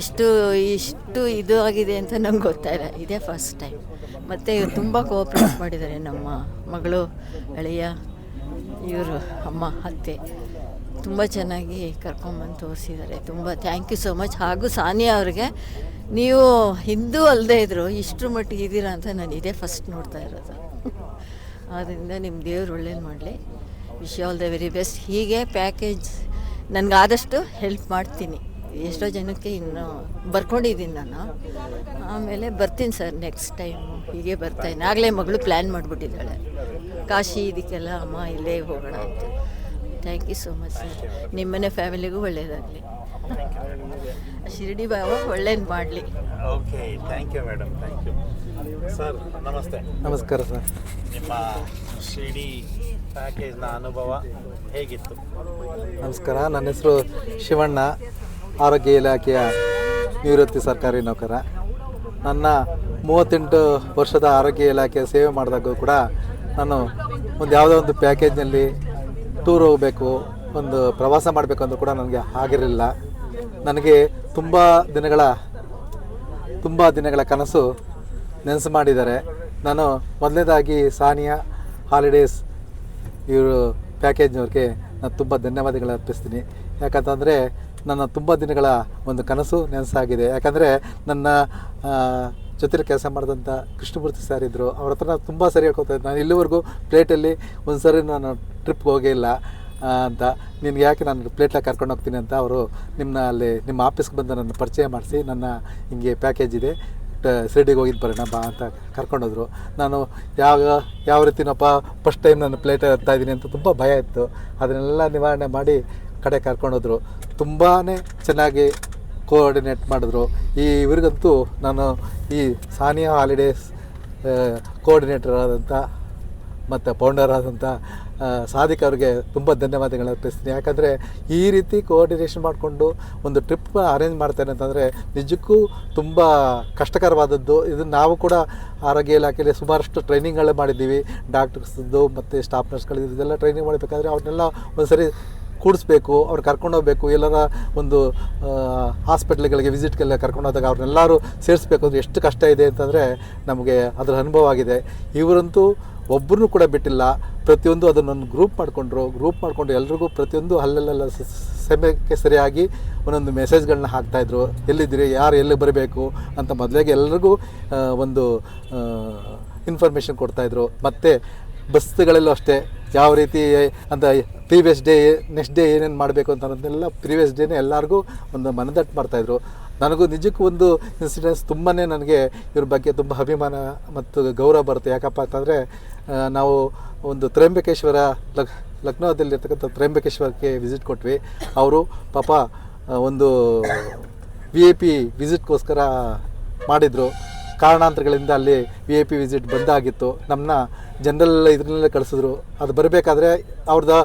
S8: ಇಷ್ಟು ಇದು ಆಗಿದೆ ಅಂತ ನಂಗೆ ಗೊತ್ತಾಯಿಲ್ಲ, ಇದೇ ಫಸ್ಟ್ ಟೈಮ್. ಮತ್ತು ತುಂಬ ಕೋಆಪ್ರೇಟ್ ಮಾಡಿದ್ದಾರೆ ನಮ್ಮ ಮಗಳು, ಅಳಿಯ, ಇವರು ಅಮ್ಮ, ಅತ್ತೆ. ತುಂಬ ಚೆನ್ನಾಗಿ ಕರ್ಕೊಂಬಂದು ತೋರಿಸಿದ್ದಾರೆ. ತುಂಬ ಥ್ಯಾಂಕ್ ಯು ಸೋ ಮಚ್. ಹಾಗೂ ಸಾನಿಯಾ ಅವ್ರಿಗೆ, ನೀವು ಹಿಂದೂ ಅಲ್ಲದೆ ಇದ್ದರು ಇಷ್ಟರ ಮಟ್ಟಿಗೆ ಇದ್ದೀರಾ ಅಂತ ನಾನು ಇದೇ ಫಸ್ಟ್ ನೋಡ್ತಾ ಇರೋದು. ಆದ್ದರಿಂದ ನಿಮ್ಮ ದೇವ್ರು ಒಳ್ಳೇದು ಮಾಡಲಿ. Wish all the very best. ಹೀಗೆ ಪ್ಯಾಕೇಜ್ ನನಗಾದಷ್ಟು ಹೆಲ್ಪ್ ಮಾಡ್ತೀನಿ. ಎಷ್ಟೋ ಜನಕ್ಕೆ ಇನ್ನೂ ಬರ್ಕೊಂಡಿದ್ದೀನಿ ನಾನು. ಆಮೇಲೆ ಬರ್ತೀನಿ ಸರ್ ನೆಕ್ಸ್ಟ್ ಟೈಮು. ಹೀಗೆ ಬರ್ತಾಯಿದ್ದೀನಿ. ಆಗಲೇ ಮಗಳು ಪ್ಲ್ಯಾನ್ ಮಾಡಿಬಿಟ್ಟಿದ್ದಾಳೆ, ಕಾಶಿ ಇದಕ್ಕೆಲ್ಲ ಅಮ್ಮ ಇಲ್ಲೇ ಹೋಗೋಣ ಅಂತ. Thank you so much sir. ನಿಮ್ಮನೆ ಫ್ಯಾಮಿಲಿಗೂ ಒಳ್ಳೆಯದಾಗಲಿ. ಶಿರ್ಡಿ ಬಾಬಾ ಒಳ್ಳೇದು ಮಾಡಲಿ.
S1: Okay, thank you madam. Thank you sir. ನಮಸ್ತೆ.
S24: ನಮಸ್ಕಾರ ಸರ್.
S1: ನಿಮ್ಮ ಶಿರ್ಡಿ ಪ್ಯಾಕೇಜ್ನ ಅನುಭವ ಹೇಗಿತ್ತು?
S24: ನಮಸ್ಕಾರ, ನನ್ನ ಹೆಸರು ಶಿವಣ್ಣ, ಆರೋಗ್ಯ ಇಲಾಖೆಯ ನಿವೃತ್ತಿ ಸರ್ಕಾರಿ ನೌಕರ. ನನ್ನ 38 ವರ್ಷದ ಆರೋಗ್ಯ ಇಲಾಖೆಯ ಸೇವೆ ಮಾಡಿದಾಗೂ ಕೂಡ ನಾನು ಯಾವುದೋ ಒಂದು ಪ್ಯಾಕೇಜ್ನಲ್ಲಿ ಟೂರ್ ಹೋಗಬೇಕು, ಒಂದು ಪ್ರವಾಸ ಮಾಡಬೇಕು ಅಂದರೂ ಕೂಡ ನನಗೆ ಆಗಿರಲಿಲ್ಲ. ನನಗೆ ತುಂಬ ದಿನಗಳ ಕನಸು ನೆನಸು ಮಾಡಿದ್ದಾರೆ. ನಾನು ಮೊದಲನೇದಾಗಿ ಸಾನಿಯಾ ಹಾಲಿಡೇಸ್ ಇವರು ಪ್ಯಾಕೇಜ್ನವ್ರಿಗೆ ನಾನು ತುಂಬ ಧನ್ಯವಾದಗಳು ಅರ್ಪಿಸ್ತೀನಿ. ಯಾಕಂತಂದರೆ ನನ್ನ ತುಂಬ ದಿನಗಳ ಒಂದು ಕನಸು ನೆನಸಾಗಿದೆ. ಯಾಕಂದರೆ ನನ್ನ ಜೊತೆಲಿ ಕೆಲಸ ಮಾಡಿದಂಥ ಕೃಷ್ಣಮೂರ್ತಿ ಸರ್ ಇದ್ದರು, ಅವ್ರ ಹತ್ರ ನಾನು ತುಂಬ ಸರಿ ಹೇಳ್ಕೊತಾಯಿದ್ದೆ. ನಾನು ಇಲ್ಲಿವರೆಗೂ ಪ್ಲೇಟಲ್ಲಿ ಒಂದು ಸರಿ ನಾನು ಟ್ರಿಪ್ಗೆ ಹೋಗೇ ಇಲ್ಲ ಅಂತ. ನಿನ್ಗೆ ಯಾಕೆ ನಾನು ಪ್ಲೇಟಾಗಿ ಕರ್ಕೊಂಡು ಹೋಗ್ತೀನಿ ಅಂತ ಅವರು ನಿಮ್ಮ ಆಫೀಸ್ಗೆ ಬಂದು ನನ್ನ ಪರಿಚಯ ಮಾಡಿಸಿ, ನನ್ನ ಹಿಂಗೆ ಪ್ಯಾಕೇಜ್ ಇದೆ, ಶಿರ್ಡಿಗೆ ಹೋಗಿದ್ದು ಬರೋಣ ಬಾ ಅಂತ ಕರ್ಕೊಂಡೋದ್ರು. ನಾನು ಯಾವ ರೀತಿನಪ್ಪ ಫಸ್ಟ್ ಟೈಮ್ ನಾನು ಪ್ಲೇಟ್ ಇದ್ದೀನಿ ಅಂತ ತುಂಬ ಭಯ ಇತ್ತು. ಅದನ್ನೆಲ್ಲ ನಿವಾರಣೆ ಮಾಡಿ ಕಡೆ ಕರ್ಕೊಂಡೋದ್ರು. ತುಂಬಾ ಚೆನ್ನಾಗಿ ಕೋಆರ್ಡಿನೇಟ್ ಮಾಡಿದ್ರು. ಇವ್ರಿಗಂತೂ ನಾನು ಈ ಸಾನಿಯಾ ಹಾಲಿಡೇಸ್ ಕೋಆರ್ಡಿನೇಟರ್ ಆದಂಥ ಮತ್ತು ಫೌಂಡರ್ ಆದಂಥ ಸಾದಿಕ್ ಅವ್ರಿಗೆ ತುಂಬ ಧನ್ಯವಾದಗಳು ಅರ್ಪಿಸ್ತೀನಿ. ಯಾಕಂದರೆ ಈ ರೀತಿ ಕೋಆರ್ಡಿನೇಷನ್ ಮಾಡಿಕೊಂಡು ಒಂದು ಟ್ರಿಪ್ ಅರೇಂಜ್ ಮಾಡ್ತಾರೆ ಅಂತಂದರೆ ನಿಜಕ್ಕೂ ತುಂಬ ಕಷ್ಟಕರವಾದದ್ದು. ಇದು ನಾವು ಕೂಡ ಆರೋಗ್ಯ ಇಲಾಖೆಯಲ್ಲಿ ಸುಮಾರಷ್ಟು ಟ್ರೈನಿಂಗ್ಗಳೇ ಮಾಡಿದ್ದೀವಿ. ಡಾಕ್ಟರ್ಸ್ದು ಮತ್ತು ಸ್ಟಾಫ್ ನರ್ಸ್ಗಳು ಇದೆಲ್ಲ ಟ್ರೈನಿಂಗ್ ಮಾಡಬೇಕಾದ್ರೆ ಅವ್ರನ್ನೆಲ್ಲ ಒಂದು ಸರಿ ಕೂಡಿಸ್ಬೇಕು, ಅವ್ರು ಕರ್ಕೊಂಡೋಗ್ಬೇಕು. ಎಲ್ಲರ ಒಂದು ಹಾಸ್ಪಿಟ್ಲ್ಗಳಿಗೆ ವಿಸಿಟ್ಗೆಲ್ಲ ಕರ್ಕೊಂಡೋದಾಗ ಅವ್ರನ್ನೆಲ್ಲರೂ ಸೇರಿಸ್ಬೇಕು ಅಂದರೆ ಎಷ್ಟು ಕಷ್ಟ ಇದೆ ಅಂತಂದರೆ ನಮಗೆ ಅದರ ಅನುಭವ ಆಗಿದೆ. ಇವರಂತೂ ಒಬ್ಬರನ್ನೂ ಕೂಡ ಬಿಟ್ಟಿಲ್ಲ. ಪ್ರತಿಯೊಂದು ಅದನ್ನೊಂದು ಗ್ರೂಪ್ ಮಾಡಿಕೊಂಡು ಎಲ್ರಿಗೂ ಪ್ರತಿಯೊಂದು ಅಲ್ಲೆಲ್ಲ ಸಮಯಕ್ಕೆ ಸರಿಯಾಗಿ ಒಂದೊಂದು ಮೆಸೇಜ್ಗಳನ್ನ ಹಾಕ್ತಾಯಿದ್ರು. ಎಲ್ಲಿದ್ದೀರಿ, ಯಾರು ಎಲ್ಲಿಗೆ ಬರಬೇಕು ಅಂತ ಮೊದಲಿಗೆ ಎಲ್ರಿಗೂ ಒಂದು ಇನ್ಫಾರ್ಮೇಷನ್ ಕೊಡ್ತಾಯಿದ್ರು. ಮತ್ತು ಬಸ್ಗಳಲ್ಲೂ ಅಷ್ಟೇ ಯಾವ ರೀತಿ ಅಂತ ಪ್ರೀವಿಯಸ್ ಡೇ ನೆಕ್ಸ್ಟ್ ಡೇ ಏನೇನು ಮಾಡಬೇಕು ಅಂತ ಅನ್ನೋದನ್ನೆಲ್ಲ ಪ್ರೀವಿಯಸ್ ಡೇನೇ ಎಲ್ಲರಿಗೂ ಒಂದು ಮನದಟ್ಟು ಮಾಡ್ತಾಯಿದ್ರು. ನನಗೂ ನಿಜಕ್ಕೂ ಒಂದು ಇನ್ಸಿಡೆನ್ಸ್ ತುಂಬಾ ನನಗೆ ಇವ್ರ ಬಗ್ಗೆ ತುಂಬ ಅಭಿಮಾನ ಮತ್ತು ಗೌರವ ಬರುತ್ತೆ. ಯಾಕಪ್ಪ ಅಂತಂದರೆ ನಾವು ಒಂದು ತ್ರ್ಯಂಬಕೇಶ್ವರ ಲಕ್ನೋದಲ್ಲಿರ್ತಕ್ಕಂಥ ತ್ರ್ಯಂಬಕೇಶ್ವರಕ್ಕೆ ವಿಸಿಟ್ ಕೊಟ್ವಿ. ಅವರು ಪಾಪ ಒಂದು VIP ವಿಸಿಟ್ಗೋಸ್ಕರ ಮಾಡಿದರು. ಕಾರಣಾಂತರಗಳಿಂದ ಅಲ್ಲಿ VIP ವಿಸಿಟ್ ಬಂದಾಗಿತ್ತು. ನಮ್ಮನ್ನ ಜನರಲ್ ಇದರಲ್ಲೇ ಕಳಿಸಿದ್ರು. ಅದು ಬರಬೇಕಾದ್ರೆ ಅವ್ರದ್ದು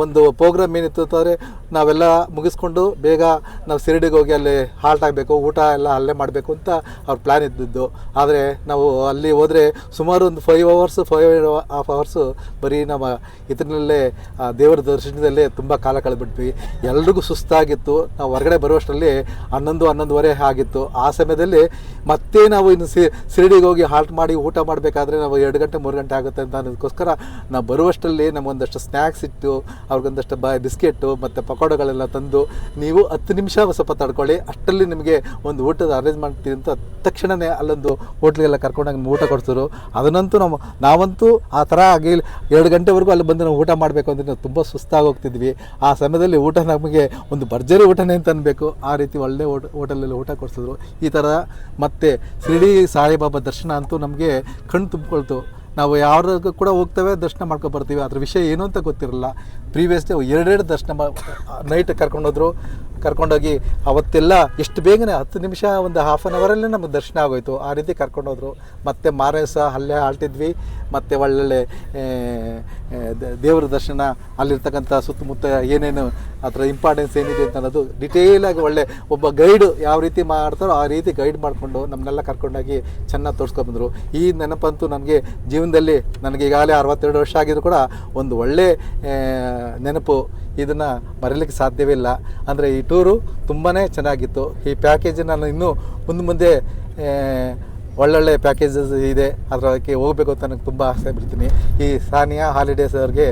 S24: ಒಂದು ಪ್ರೋಗ್ರಾಮ್ ಏನಿತ್ತು ಅಂತಂದರೆ ನಾವೆಲ್ಲ ಮುಗಿಸ್ಕೊಂಡು ಬೇಗ ನಾವು ಶಿರಡಿಗೆ ಹೋಗಿ ಅಲ್ಲಿ ಹಾಲ್ಟ್ ಆಗಬೇಕು, ಊಟ ಎಲ್ಲ ಅಲ್ಲೇ ಮಾಡಬೇಕು ಅಂತ ಅವ್ರ ಪ್ಲ್ಯಾನ್ ಇದ್ದಿದ್ದು. ಆದರೆ ನಾವು ಅಲ್ಲಿ ಹೋದರೆ ಸುಮಾರು ಒಂದು 5.5 ಅವರ್ಸು ಬರೀ ನಮ್ಮ ಇದರಲ್ಲೇ ದೇವರ ದರ್ಶನದಲ್ಲೇ ತುಂಬ ಕಾಲ ಕಳೆದ್ಬಿಟ್ವಿ. ಎಲ್ರಿಗೂ ಸುಸ್ತಾಗಿತ್ತು. ನಾವು ಹೊರಗಡೆ ಬರುವಷ್ಟರಲ್ಲಿ 11-11:30 ಆಗಿತ್ತು. ಆ ಸಮಯದಲ್ಲಿ ಮತ್ತೆ ನಾವು ಇನ್ನು ಶಿರಡಿಗೆ ಹೋಗಿ ಹಾಲ್ಟ್ ಮಾಡಿ ಊಟ ಮಾಡಬೇಕಾದ್ರೆ ನಾವು 2 ಗಂಟೆ 3 ಗಂಟೆ ಆಗುತ್ತೆ ಅಂತ ಅನ್ನೋದಕ್ಕೋಸ್ಕರ ನಾವು ಬರುವಷ್ಟರಲ್ಲಿ ನಮಗೊಂದಷ್ಟು ಸ್ನ್ಯಾಕ್ಸ್ ಇಟ್ಟು ಅವ್ರಿಗೊಂದಷ್ಟು ಬಿಸ್ಕೆಟು ಮತ್ತು ಪಕೋಡಗಳೆಲ್ಲ ತಂದು ನೀವು 10 ನಿಮಿಷ ಸ್ವಲ್ಪ ತಡ್ಕೊಳ್ಳಿ, ಅಷ್ಟರಲ್ಲಿ ನಿಮಗೆ ಒಂದು ಊಟದ ಅರೇಂಜ್ ಮಾಡ್ತೀವಿ ಅಂತ ತಕ್ಷಣವೇ ಅಲ್ಲೊಂದು ಹೋಟ್ಲಿಗೆಲ್ಲ ಕರ್ಕೊಂಡೋಗಿ ಊಟ ಕೊಡ್ಸಿದ್ರು. ಅದನ್ನಂತೂ ನಾವಂತೂ ಆ ಥರ ಆಗಿ 2 ಗಂಟೆವರೆಗೂ ಅಲ್ಲಿ ಬಂದು ನಾವು ಊಟ ಮಾಡಬೇಕು ಅಂದರೆ ನಾವು ತುಂಬ ಸುಸ್ತಾಗಿ ಹೋಗ್ತಿದ್ವಿ. ಆ ಸಮಯದಲ್ಲಿ ಊಟ ನಮಗೆ ಒಂದು ಭರ್ಜರಿ ಊಟನೇ ಅಂತ ಅನ್ಬೇಕು, ಆ ರೀತಿ ಒಳ್ಳೆ ಹೋಟೆಲಲ್ಲಿ ಊಟ ಕೊಡಿಸಿದ್ರು. ಈ ಥರ ಮತ್ತು ಶಿರಡಿ ಸಾಯಿಬಾಬಾ ದರ್ಶನ ಅಂತೂ ನಮಗೆ ಕಣ್ಣು ತುಂಬಿಕೊಳ್ತು. ನಾವು ಯಾವ್ದು ಕೂಡ ಹೋಗ್ತೇವೆ, ದರ್ಶನ ಮಾಡ್ಕೊಂಡು ಬರ್ತೀವಿ, ಅದ್ರ ವಿಷಯ ಏನು ಅಂತ ಗೊತ್ತಿರಲ್ಲ. ಪ್ರೀವಿಯಸ್ ಡೇ 2 ದರ್ಶನ ನೈಟ್ ಕರ್ಕೊಂಡೋಗಿ ಅವತ್ತೆಲ್ಲ ಎಷ್ಟು ಬೇಗನೆ 10 ನಿಮಿಷ ಒಂದು ಹಾಫ್ ಆನ್ ಅವರಲ್ಲೇ ನಮಗೆ ದರ್ಶನ ಆಗೋಯ್ತು. ಆ ರೀತಿ ಕರ್ಕೊಂಡೋದ್ರು. ಮತ್ತು ಮಾರನೇ ಸಹ ಅಲ್ಲೇ ಆಳ್ತಿದ್ವಿ. ಮತ್ತು ಒಳ್ಳೊಳ್ಳೆ ದೇವರ ದರ್ಶನ, ಅಲ್ಲಿರ್ತಕ್ಕಂಥ ಸುತ್ತಮುತ್ತ ಏನೇನು ಅದರ ಇಂಪಾರ್ಟೆನ್ಸ್ ಏನಿದೆ ಅಂತ ಅನ್ನೋದು ಡಿಟೇಲಾಗಿ ಒಳ್ಳೆ ಒಬ್ಬ ಗೈಡು ಯಾವ ರೀತಿ ಮಾಡ್ತಾರೋ ಆ ರೀತಿ ಗೈಡ್ ಮಾಡಿಕೊಂಡು ನಮ್ಮನ್ನೆಲ್ಲ ಕರ್ಕೊಂಡೋಗಿ ಚೆನ್ನಾಗಿ ತೋರಿಸ್ಕೊಂಡ್ಬಂದರು. ಈ ನೆನಪಂತೂ ನನಗೆ ಜೀವನದಲ್ಲಿ ನನಗೆ ಈಗಾಗಲೇ 62 ವರ್ಷ ಆಗಿದ್ರು ಕೂಡ ಒಂದು ಒಳ್ಳೆ ನೆನಪು. ಇದನ್ನು ಮರೀಲಿಕ್ಕೆ ಸಾಧ್ಯವಿಲ್ಲ. ಅಂದರೆ ಈ ಟೂರು ತುಂಬಾ ಚೆನ್ನಾಗಿತ್ತು. ಈ ಪ್ಯಾಕೇಜ್ ನಾನು ಇನ್ನೂ ಮುಂದೆ ಒಳ್ಳೊಳ್ಳೆ ಪ್ಯಾಕೇಜಸ್ ಇದೆ, ಅದಕ್ಕೆ ಹೋಗಬೇಕು ಅಂತ ನನಗೆ ತುಂಬ ಆಸೆ ಬಿಡ್ತೀನಿ. ಈ ಸಾನಿಯಾ ಹಾಲಿಡೇಸ್ ಅವ್ರಿಗೆ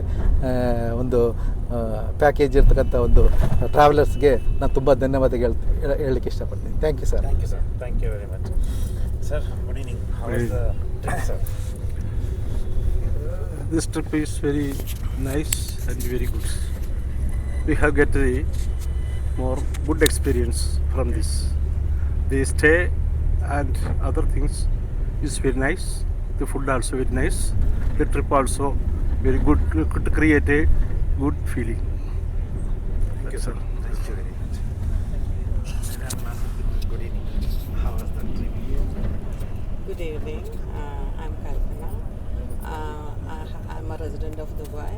S24: ಒಂದು ಪ್ಯಾಕೇಜ್ ಇರ್ತಕ್ಕಂಥ ಒಂದು ಟ್ರಾವೆಲರ್ಸ್ಗೆ ನಾನು ತುಂಬ ಧನ್ಯವಾದ ಹೇಳಲಿಕ್ಕೆ ಇಷ್ಟಪಡ್ತೀನಿ. Thank you sir.
S1: Thank you very much sir. Good evening. How was the trip sir?
S3: This trip is very nice and very good. We have get the more good experience from this. The stay and other things is very nice. The food also very nice. The trip also very good. Could create a good feeling.
S1: Thank you, sir. Thank you very much. Good evening. How was the trip?
S4: Good evening. I'm Kalpana. I'm a resident of Dubai.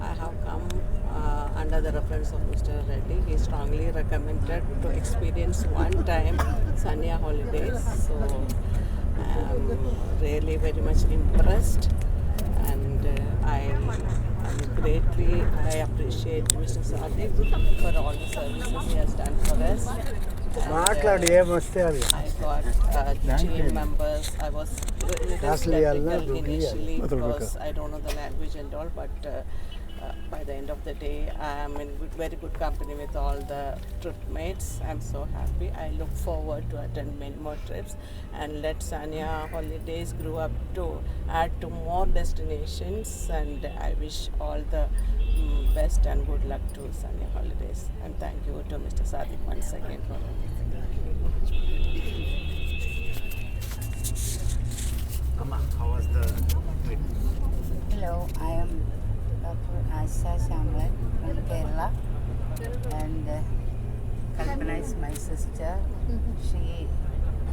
S4: I have come under the reference of Mr. Reddy. He strongly recommended to experience one time Sanya holidays. So I'm really very much impressed, and I appreciate Mr. Sadiq for all the services he has done for us. I got team members. I was little skeptical initially because I don't know the language and all, but by the end of the day, I am in very good company with all the trip mates. I'm so happy. I look forward to attend many more trips and let Sanya Holidays grow up to add to more destinations. And I wish all the best and good luck to Sanya Holidays. And thank you to Mr. Sadiq once again for everything.
S1: Amma, how was the trip?
S9: Hello, I am Dr. Asha Shamlan from Kerala, and Kalpana is my sister. She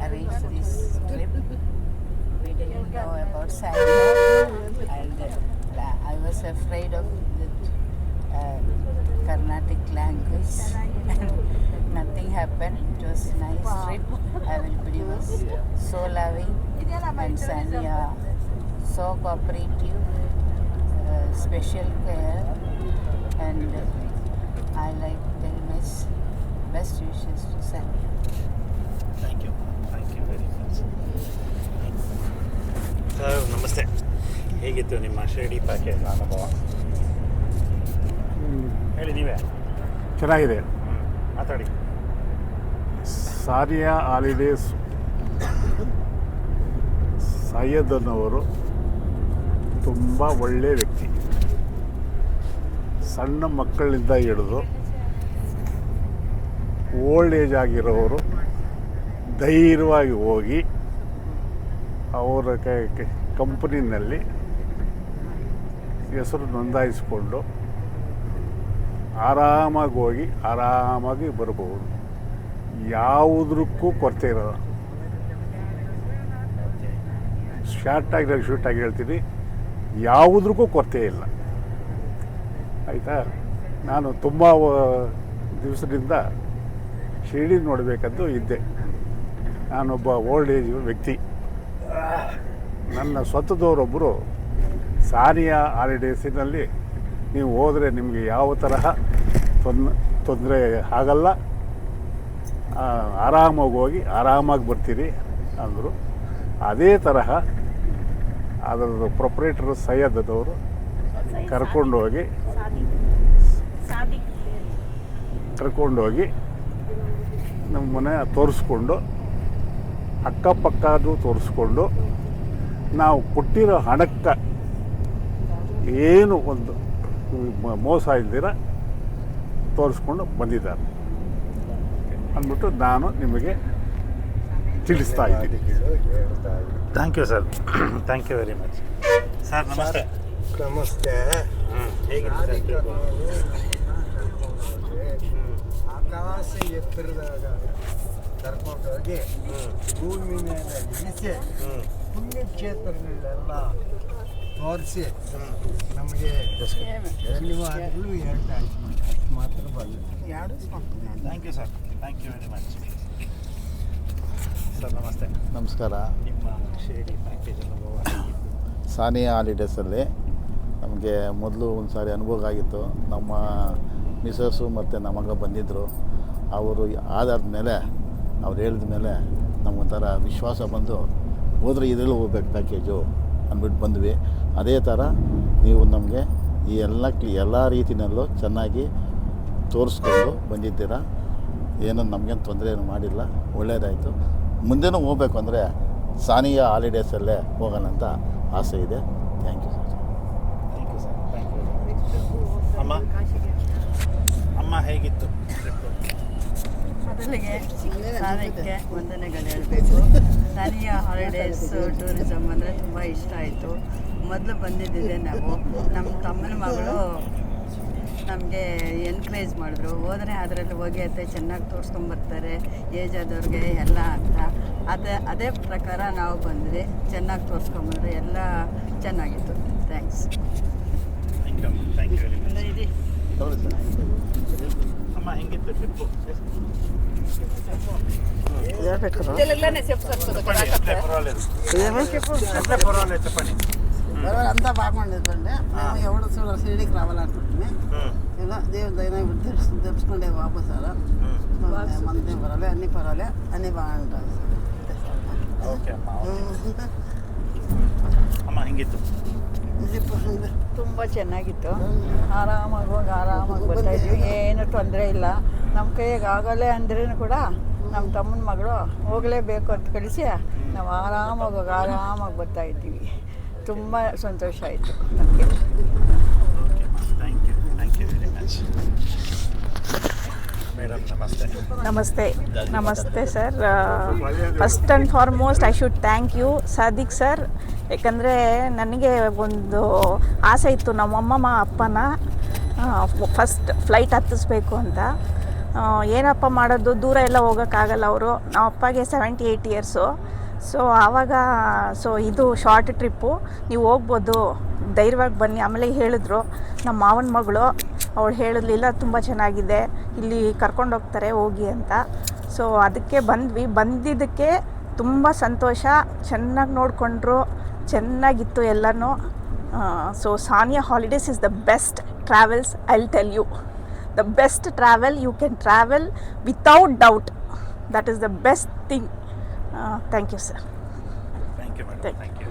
S9: arranged this trip. We didn't know about Sanya, and I was afraid of the Carnatic language. Nothing happened. It was a nice trip. Everybody was so loving, and Sanya so cooperative. Special care, and I like very much. Best wishes to Sanya.
S1: Thank you very much. Sir ನಮಸ್ತೆ. ಹೇಗಿತ್ತು ನಿಮ್ಮ ಶಿರಡಿ ಪ್ಯಾಕೇಜ್ ಅನುಭವ? ಹೇಳಿ ನೀವೇ.
S3: ಚೆನ್ನಾಗಿದೆ.
S1: ಮಾತಾಡಿ.
S3: ಸಾನಿಯಾ ಹಾಲಿಡೇಸ್ ಸೈಯದ್ ಅನ್ನೋರು ತುಂಬ ಒಳ್ಳೆಯ ವ್ಯಕ್ತಿ. ಸಣ್ಣ ಮಕ್ಕಳಿಂದ ಹಿಡಿದು ಓಲ್ಡ್ ಏಜ್ ಆಗಿರೋರು ಧೈರ್ಯವಾಗಿ ಹೋಗಿ ಅವರ ಕಂಪನಿನಲ್ಲಿ ಹೆಸರು ನೋಂದಾಯಿಸಿಕೊಂಡು ಆರಾಮಾಗಿ ಹೋಗಿ ಆರಾಮಾಗಿ ಬರ್ಬೋದು.
S11: ಯಾವುದಕ್ಕೂ ಕೊರತೆ ಇರೋಲ್ಲ. ಶೂಟಾಗಿ ಹೇಳ್ತೀನಿ, ಯಾವುದಕ್ಕೂ ಕೊರತೆ ಇಲ್ಲ. ಆಯಿತಾ? ನಾನು ತುಂಬ ದಿವಸದಿಂದ ಶಿರಡಿ ನೋಡಬೇಕಂತೂ ಇದ್ದೆ. ನಾನೊಬ್ಬ ಓಲ್ಡ್ ಏಜ್ ವ್ಯಕ್ತಿ. ನನ್ನ ಸ್ವಂತದವರೊಬ್ಬರು ಸಾನಿಯಾ ಹಾಲಿಡೇಸಿನಲ್ಲಿ ನೀವು ಹೋದರೆ ನಿಮಗೆ ಯಾವ ತರಹ ತೊಂದರೆ ಆಗಲ್ಲ, ಆರಾಮಾಗಿ ಹೋಗಿ ಆರಾಮಾಗಿ ಬರ್ತೀರಿ ಅಂದರು. ಅದೇ ತರಹ ಅದರದ್ದು ಪ್ರೊಪ್ರೇಟ್ರು ಸೈಯದವರು ಕರ್ಕೊಂಡೋಗಿ ನಮ್ಮ ಮನೆ ತೋರಿಸ್ಕೊಂಡು ಅಕ್ಕಪಕ್ಕದು ತೋರಿಸ್ಕೊಂಡು ನಾವು ಕೊಟ್ಟಿರೋ ಹಣಕ್ಕೆ ಏನು ಒಂದು ಮೋಸ ಇಲ್ದಿರ ತೋರಿಸ್ಕೊಂಡು ಬಂದಿದ್ದಾರೆ ಅಂದ್ಬಿಟ್ಟು ನಾನು ನಿಮಗೆ ತಿಳಿಸ್ತಾ ಇದ್ದೀನಿ.
S1: Thank you sir, thank you very much sir. ನಮಸ್ತೆ.
S12: ನಮಸ್ತೆ.
S1: ಹೇಗಿದೆ
S12: ಆಕಾಶ ಎತ್ತರದಾಗ ಕರ್ಕೊಂಡೋಗಿ ಭೂಮಿ ಮೇಲೆ ಇಳಿಸಿ ಪುಣ್ಯಕ್ಷೇತ್ರಗಳೆಲ್ಲ ತೋರಿಸಿ ನಮಗೆ ಧನ್ಯವಾದಗಳು ಹೇಳ್ತಾ ಮಾತ್ರ ಬಂದು.
S1: Thank you sir, thank you very much sir. ನಮಸ್ತೆ.
S13: ನಮಸ್ಕಾರ.
S1: ನಿಮ್ಮ ಶಿರಡಿ ಪ್ಯಾಕೇಜ್ ಅನುಭವ
S13: ಸಾನಿಯಾ ಹಾಲಿಡೇಸಲ್ಲಿ ನಮಗೆ ಮೊದಲು ಒಂದು ಸಾರಿ ಅನುಭವ ಆಗಿತ್ತು. ನಮ್ಮ ಮಿಸಸ್ಸು ಮತ್ತು ನಮ್ಮ ಮಗ ಬಂದಿದ್ದರು. ಅವರು ಆಧಾರದ ಮೇಲೆ ಅವ್ರು ಹೇಳಿದ ಮೇಲೆ ನಮಗೊಂಥರ ವಿಶ್ವಾಸ ಬಂದು ಹೋದರೆ ಇದರಲ್ಲಿ ಹೋಗ್ಬೇಕು ಪ್ಯಾಕೇಜು ಅಂದ್ಬಿಟ್ಟು ಬಂದ್ವಿ. ಅದೇ ಥರ ನೀವು ನಮಗೆ ಈ ಎಲ್ಲ ರೀತಿಯಲ್ಲೂ ಚೆನ್ನಾಗಿ ತೋರಿಸ್ಕೊಂಡು ಬಂದಿದ್ದೀರಾ. ಏನೋ ನಮಗೇನು ತೊಂದರೆ ಏನು ಮಾಡಿಲ್ಲ, ಒಳ್ಳೆಯದಾಯಿತು. ಮುಂದೆನೂ ಹೋಗ್ಬೇಕು ಅಂದರೆ ಸಾನಿಯಾ ಹಾಲಿಡೇಸಲ್ಲೇ ಹೋಗೋಣ ಅಂತ ಆಸೆ ಇದೆ. Thank you sir.
S1: Thank you sir, thank you. ಅಮ್ಮ ಹೇಗಿತ್ತು ಟ್ರಿಪ್ಪು?
S6: ಮೊದಲಿಗೆ ಸಾನಿಯಾಕ್ಕೆ ವಂದನೆಗಳು ಹೇಳಬೇಕು. ಸಾನಿಯಾ ಹಾಲಿಡೇಸ್ ಟೂರಿಸಮ್ ಅಂದರೆ ತುಂಬ ಇಷ್ಟ ಆಯಿತು. ಮೊದಲು ಬಂದಿದ್ದಿದೆ ನಾವು. ನಮ್ಮ ತಮ್ಮನ ಮಗಳು ನಮಗೆ ಎನ್ಕರೇಜ್ ಮಾಡಿದ್ರು, ಹೋದರೆ ಅದರಲ್ಲಿ ಹೋಗಿ ಅತ್ತೆ ಚೆನ್ನಾಗಿ ತೋರಿಸ್ಕೊಂಬರ್ತಾರೆ ಏಜ್ ಆದವ್ರಿಗೆ ಎಲ್ಲ ಅಂತ. ಅದೇ ಪ್ರಕಾರ ನಾವು ಬಂದ್ವಿ, ಚೆನ್ನಾಗಿ ತೋರಿಸ್ಕೊಂಬಂದ್ರೆ ಎಲ್ಲ ಚೆನ್ನಾಗಿತ್ತು. Thanks.
S1: Thank you very much. ಅಮ್ಮ ಹೇಗಿತ್ತು ಟ್ರಿಪ್ಪು?
S14: అంతా బాగుండేదండి. మేము ఎవరు షిరిడీకి రావాలనుకుంటున్నాం. ఇలా దేవుని దైనా తెలుసుకుంటే వాపస్ సార్ మనదేం పర్వాలే అన్నీ బాగుంటాయి.
S1: ಓಕೆ ಅಮ್ಮ ಹೆಂಗಿತ್ತು?
S6: ತುಂಬ ಚೆನ್ನಾಗಿತ್ತು. ಆರಾಮಾಗಿ ಹೋಗಿ ಆರಾಮಾಗಿ ಬರ್ತಾಯಿದ್ವಿ, ಏನು ತೊಂದರೆ ಇಲ್ಲ. ನಮ್ಮ ಕೈಯಾಗ ಆಗಲ್ಲ ಅಂದ್ರೂ ಕೂಡ ನಮ್ಮ ತಮ್ಮನ ಮಗಳು ಹೋಗಲೇಬೇಕು ಅಂತ ಕಳಿಸಿ ನಾವು ಆರಾಮಾಗಿ ಹೋಗಿ ಆರಾಮಾಗಿ ಬರ್ತಾಯಿದ್ದೀವಿ. ತುಂಬ ಸಂತೋಷ ಆಯಿತು ನಮಗೆ.
S1: Thank you, thank you very much. Madam ನಮಸ್ತೆ.
S25: ನಮಸ್ತೆ sir. First and foremost I should thank you Sadiq sir. ಯಾಕಂದರೆ ನನಗೆ ಒಂದು ಆಸೆ ಇತ್ತು ನಮ್ಮಮ್ಮ ಅಪ್ಪನ ಫಸ್ಟ್ ಫ್ಲೈಟ್ ಹತ್ತಿಸ್ಬೇಕು ಅಂತ. ಏನಪ್ಪ ಮಾಡೋದು, ದೂರ ಎಲ್ಲ ಹೋಗೋಕ್ಕಾಗಲ್ಲ. ಅವರು ನಮ್ಮ ಅಪ್ಪಗೆ 78 ಇಯರ್ಸು. ಸೊ ಆವಾಗ ಇದು ಶಾರ್ಟ್ ಟ್ರಿಪ್ಪು, ನೀವು ಹೋಗ್ಬೋದು, ಧೈರ್ಯವಾಗಿ ಬನ್ನಿ. ಆಮೇಲೆ ಹೇಳಿದ್ರು ನಮ್ಮ ಮಾವನ ಮಗಳು, ಅವಳು ಹೇಳಿದ್ಲಿಲ್ಲ ತುಂಬ ಚೆನ್ನಾಗಿದೆ, ಇಲ್ಲಿ ಕರ್ಕೊಂಡೋಗ್ತಾರೆ ಹೋಗಿ ಅಂತ. ಸೊ ಅದಕ್ಕೆ ಬಂದ್ವಿ. ಬಂದಿದ್ದಕ್ಕೆ ತುಂಬ ಸಂತೋಷ. ಚೆನ್ನಾಗಿ ನೋಡಿಕೊಂಡ್ರು, ಚೆನ್ನಾಗಿತ್ತು ಎಲ್ಲನೂ. So Sania holidays is the best travels. I will tell you, the best travel you can travel without doubt. That is the best thing. Thank you sir.
S1: Thank you madam. Thank you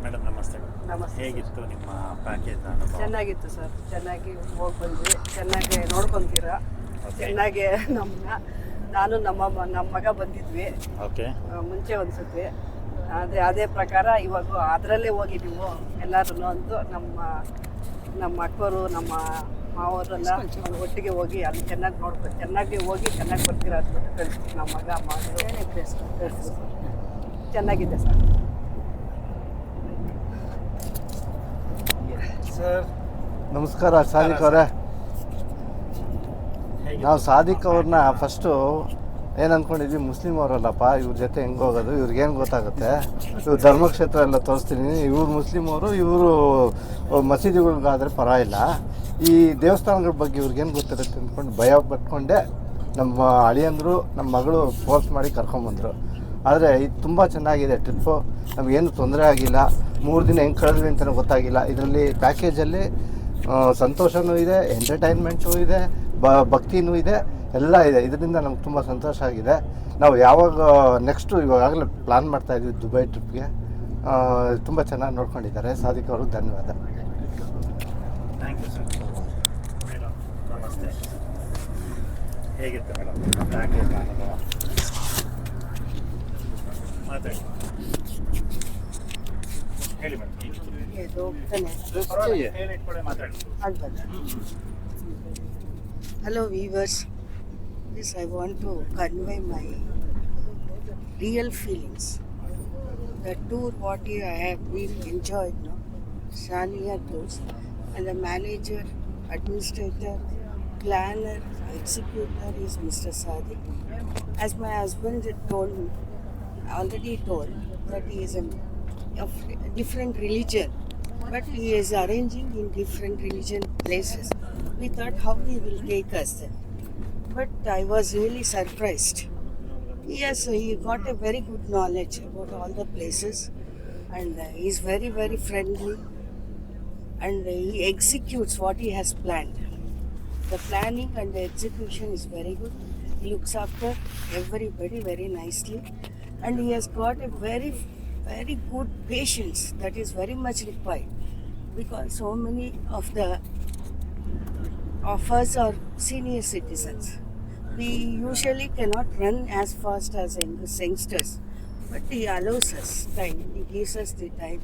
S1: madam. ನಮಸ್ತೆ. ಹೇಗಿತ್ತು ನಿಮ್ಮ ಪ್ಯಾಕೇಜ್ ಅನುಭವ?
S6: ಚೆನ್ನಾಗಿತ್ತು ಸರ್, ಚೆನ್ನಾಗಿ ಹೋಗಿ ಬಂದ್ವಿ. ಚೆನ್ನಾಗಿ ನೋಡ್ಕೊತೀರಾ, ಚೆನ್ನಾಗಿ ನಾನು ನಮ್ಮ ಮಗ ಬಂದಿದ್ವಿ ಮುಂಚೆ ಅನ್ಸುತ್ತೆ. ಅದೇ ಪ್ರಕಾರ ಇವಾಗ ಅದರಲ್ಲೇ ಹೋಗಿ ನೀವು ಎಲ್ಲರೂ ಅಂದು ನಮ್ಮ ಅಕ್ಕವರು ನಮ್ಮ ಮಾವರೆಲ್ಲ ಒಟ್ಟಿಗೆ ಹೋಗಿ ಅಲ್ಲಿ ಚೆನ್ನಾಗಿ ನೋಡ್ಕೊಂಡು ಚೆನ್ನಾಗಿ ಹೋಗಿ ಚೆನ್ನಾಗಿ ಬರ್ತೀರ ಅಂತ ಕಳಿಸ್ತೀವಿ. ನಮ್ಮ ಮಗ ಮಗಳು ಚೆನ್ನಾಗಿದೆ ಸರ್.
S12: ಸರ್ ನಮಸ್ಕಾರ ಸಾದಿಕ್ ಅವರೇ. ನಾವು ಸಾದಿಕ್ ಅವ್ರನ್ನ ಫಸ್ಟು ಏನು ಅಂದ್ಕೊಂಡಿದ್ವಿ ಮುಸ್ಲಿಮ್ ಅವರಲ್ಲಪ್ಪ, ಇವ್ರ ಜೊತೆ ಹೆಂಗೆ ಹೋಗೋದು, ಇವ್ರಿಗೇನು ಗೊತ್ತಾಗುತ್ತೆ, ಇವ್ರು ಧರ್ಮಕ್ಷೇತ್ರ ಎಲ್ಲ ತೋರಿಸ್ತೀನಿ, ಇವ್ರು ಮುಸ್ಲಿಮ್ ಅವರು, ಇವರು ಮಸೀದಿಗಳ್ಗಾದರೆ ಪರವಾಗಿಲ್ಲ, ಈ ದೇವಸ್ಥಾನಗಳ ಬಗ್ಗೆ ಇವ್ರಿಗೇನು ಗೊತ್ತಿರುತ್ತೆ ಅಂದ್ಕೊಂಡು ಭಯ ಪಟ್ಕೊಂಡೆ ನಮ್ಮ ಅಳಿಯಂದರು ನಮ್ಮ ಮಗಳು ಫೋರ್ಸ್ ಮಾಡಿ ಕರ್ಕೊಂಬಂದರು. ಆದರೆ ಇದು ತುಂಬ ಚೆನ್ನಾಗಿದೆ ಟ್ರಿಪ್ಪು, ನಮಗೇನು ತೊಂದರೆ ಆಗಿಲ್ಲ. 3 ದಿನ ಹೆಂಗೆ ಕಳೆದ್ವಿ ಅಂತಲೂ ಗೊತ್ತಾಗಿಲ್ಲ. ಇದರಲ್ಲಿ ಪ್ಯಾಕೇಜಲ್ಲಿ ಸಂತೋಷವೂ ಇದೆ, ಎಂಟರ್ಟೈನ್ಮೆಂಟು ಇದೆ, ಭಕ್ತಿನೂ ಇದೆ, ಎಲ್ಲ ಇದೆ. ಇದರಿಂದ ನಮ್ಗೆ ತುಂಬ ಸಂತೋಷ ಆಗಿದೆ. ನಾವು ಯಾವಾಗ ನೆಕ್ಸ್ಟು ಇವಾಗಲೇ ಪ್ಲ್ಯಾನ್ ಮಾಡ್ತಾಯಿದ್ವಿ ದುಬೈ ಟ್ರಿಪ್ಗೆ. ತುಂಬ ಚೆನ್ನಾಗಿ ನೋಡ್ಕೊಂಡಿದ್ದಾರೆ. ಸಾದಿಕ್ ಅವರು ಧನ್ಯವಾದ.
S1: Thank you sir. ಮೇಡಮ್ ನಮಸ್ತೆ. ಹೇಗಿತ್ತು ಮೇಡಮ್ ಪ್ಯಾಕೇಜ್ ಅನುಭವ? ಮಾತಾಡಿ, ಹೇಳಿ madam.
S15: Hello viewers, yes, I want to convey my real feelings. The tour what I have been enjoyed, no? Sania Tours, and the manager, administrator, planner, executor is Mr. Sadiq. As my husband already told that he is of different religion, but he is arranging in different religion places. We thought how he will take us there, but I was really surprised. Yes, he got a very good knowledge about all the places, and he is very, very friendly, and he executes what he has planned. The planning and the execution is very good. He looks after everybody very nicely, and he has got a very, very good patience that is very much required, because so many of us are senior citizens. We usually cannot run as fast as youngsters, but he allows us time. He gives us the time.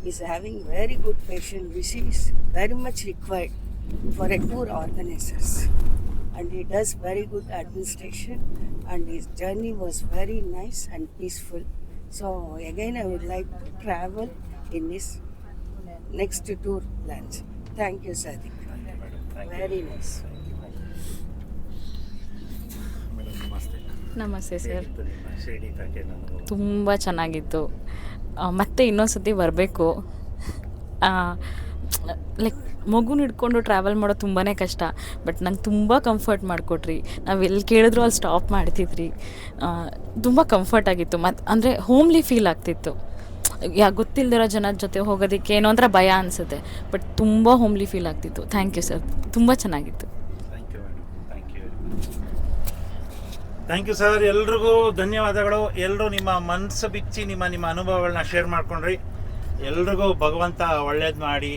S15: He's having very good patience, which is very much required for a tour organizers. And he does very good administration, and his journey was very nice and peaceful. So again, I would like to travel in this next tour plans. Thank you, Sadiq. Very nice.
S16: ನಮಸ್ತೆ ಸರ್.
S1: ಶಿರ್ಡಿ ಪ್ಯಾಕೇಜ್ ಅನುಭವ?
S16: ತುಂಬ ಚೆನ್ನಾಗಿತ್ತು. ಮತ್ತೆ ಇನ್ನೊಂದು ಸತಿ ಬರಬೇಕು. ಲೈಕ್ ಮಗುನ ಹಿಡ್ಕೊಂಡು ಟ್ರಾವೆಲ್ ಮಾಡೋದು ತುಂಬಾ ಕಷ್ಟ, ಬಟ್ ನಂಗೆ ತುಂಬ ಕಂಫರ್ಟ್ ಮಾಡಿಕೊಟ್ರಿ. ನಾವು ಎಲ್ಲಿ ಕೇಳಿದ್ರು ಅಲ್ಲಿ ಸ್ಟಾಪ್ ಮಾಡ್ತಿದ್ರಿ. ತುಂಬ ಕಂಫರ್ಟ್ ಆಗಿತ್ತು. ಮತ್ತು ಅಂದರೆ ಹೋಮ್ಲಿ ಫೀಲ್ ಆಗ್ತಿತ್ತು. ಗೊತ್ತಿಲ್ಲದಿರೋ ಜನದ ಜೊತೆ ಹೋಗೋದಕ್ಕೆ ಏನೋ ಒಂಥರ ಭಯ ಅನಿಸುತ್ತೆ, ಬಟ್ ತುಂಬ ಹೋಮ್ಲಿ ಫೀಲ್ ಆಗ್ತಿತ್ತು. ಥ್ಯಾಂಕ್ ಯು ಸರ್, ತುಂಬ ಚೆನ್ನಾಗಿತ್ತು.
S1: Thank you sir. ಎಲ್ರಿಗೂ ಧನ್ಯವಾದಗಳು. ಎಲ್ಲರೂ ನಿಮ್ಮ ಮನಸ್ಸು ಬಿಚ್ಚಿ ನಿಮ್ಮ ಅನುಭವಗಳನ್ನ ಶೇರ್ ಮಾಡ್ಕೊಂಡ್ರಿ. ಎಲ್ರಿಗೂ ಭಗವಂತ ಒಳ್ಳೇದು ಮಾಡಿ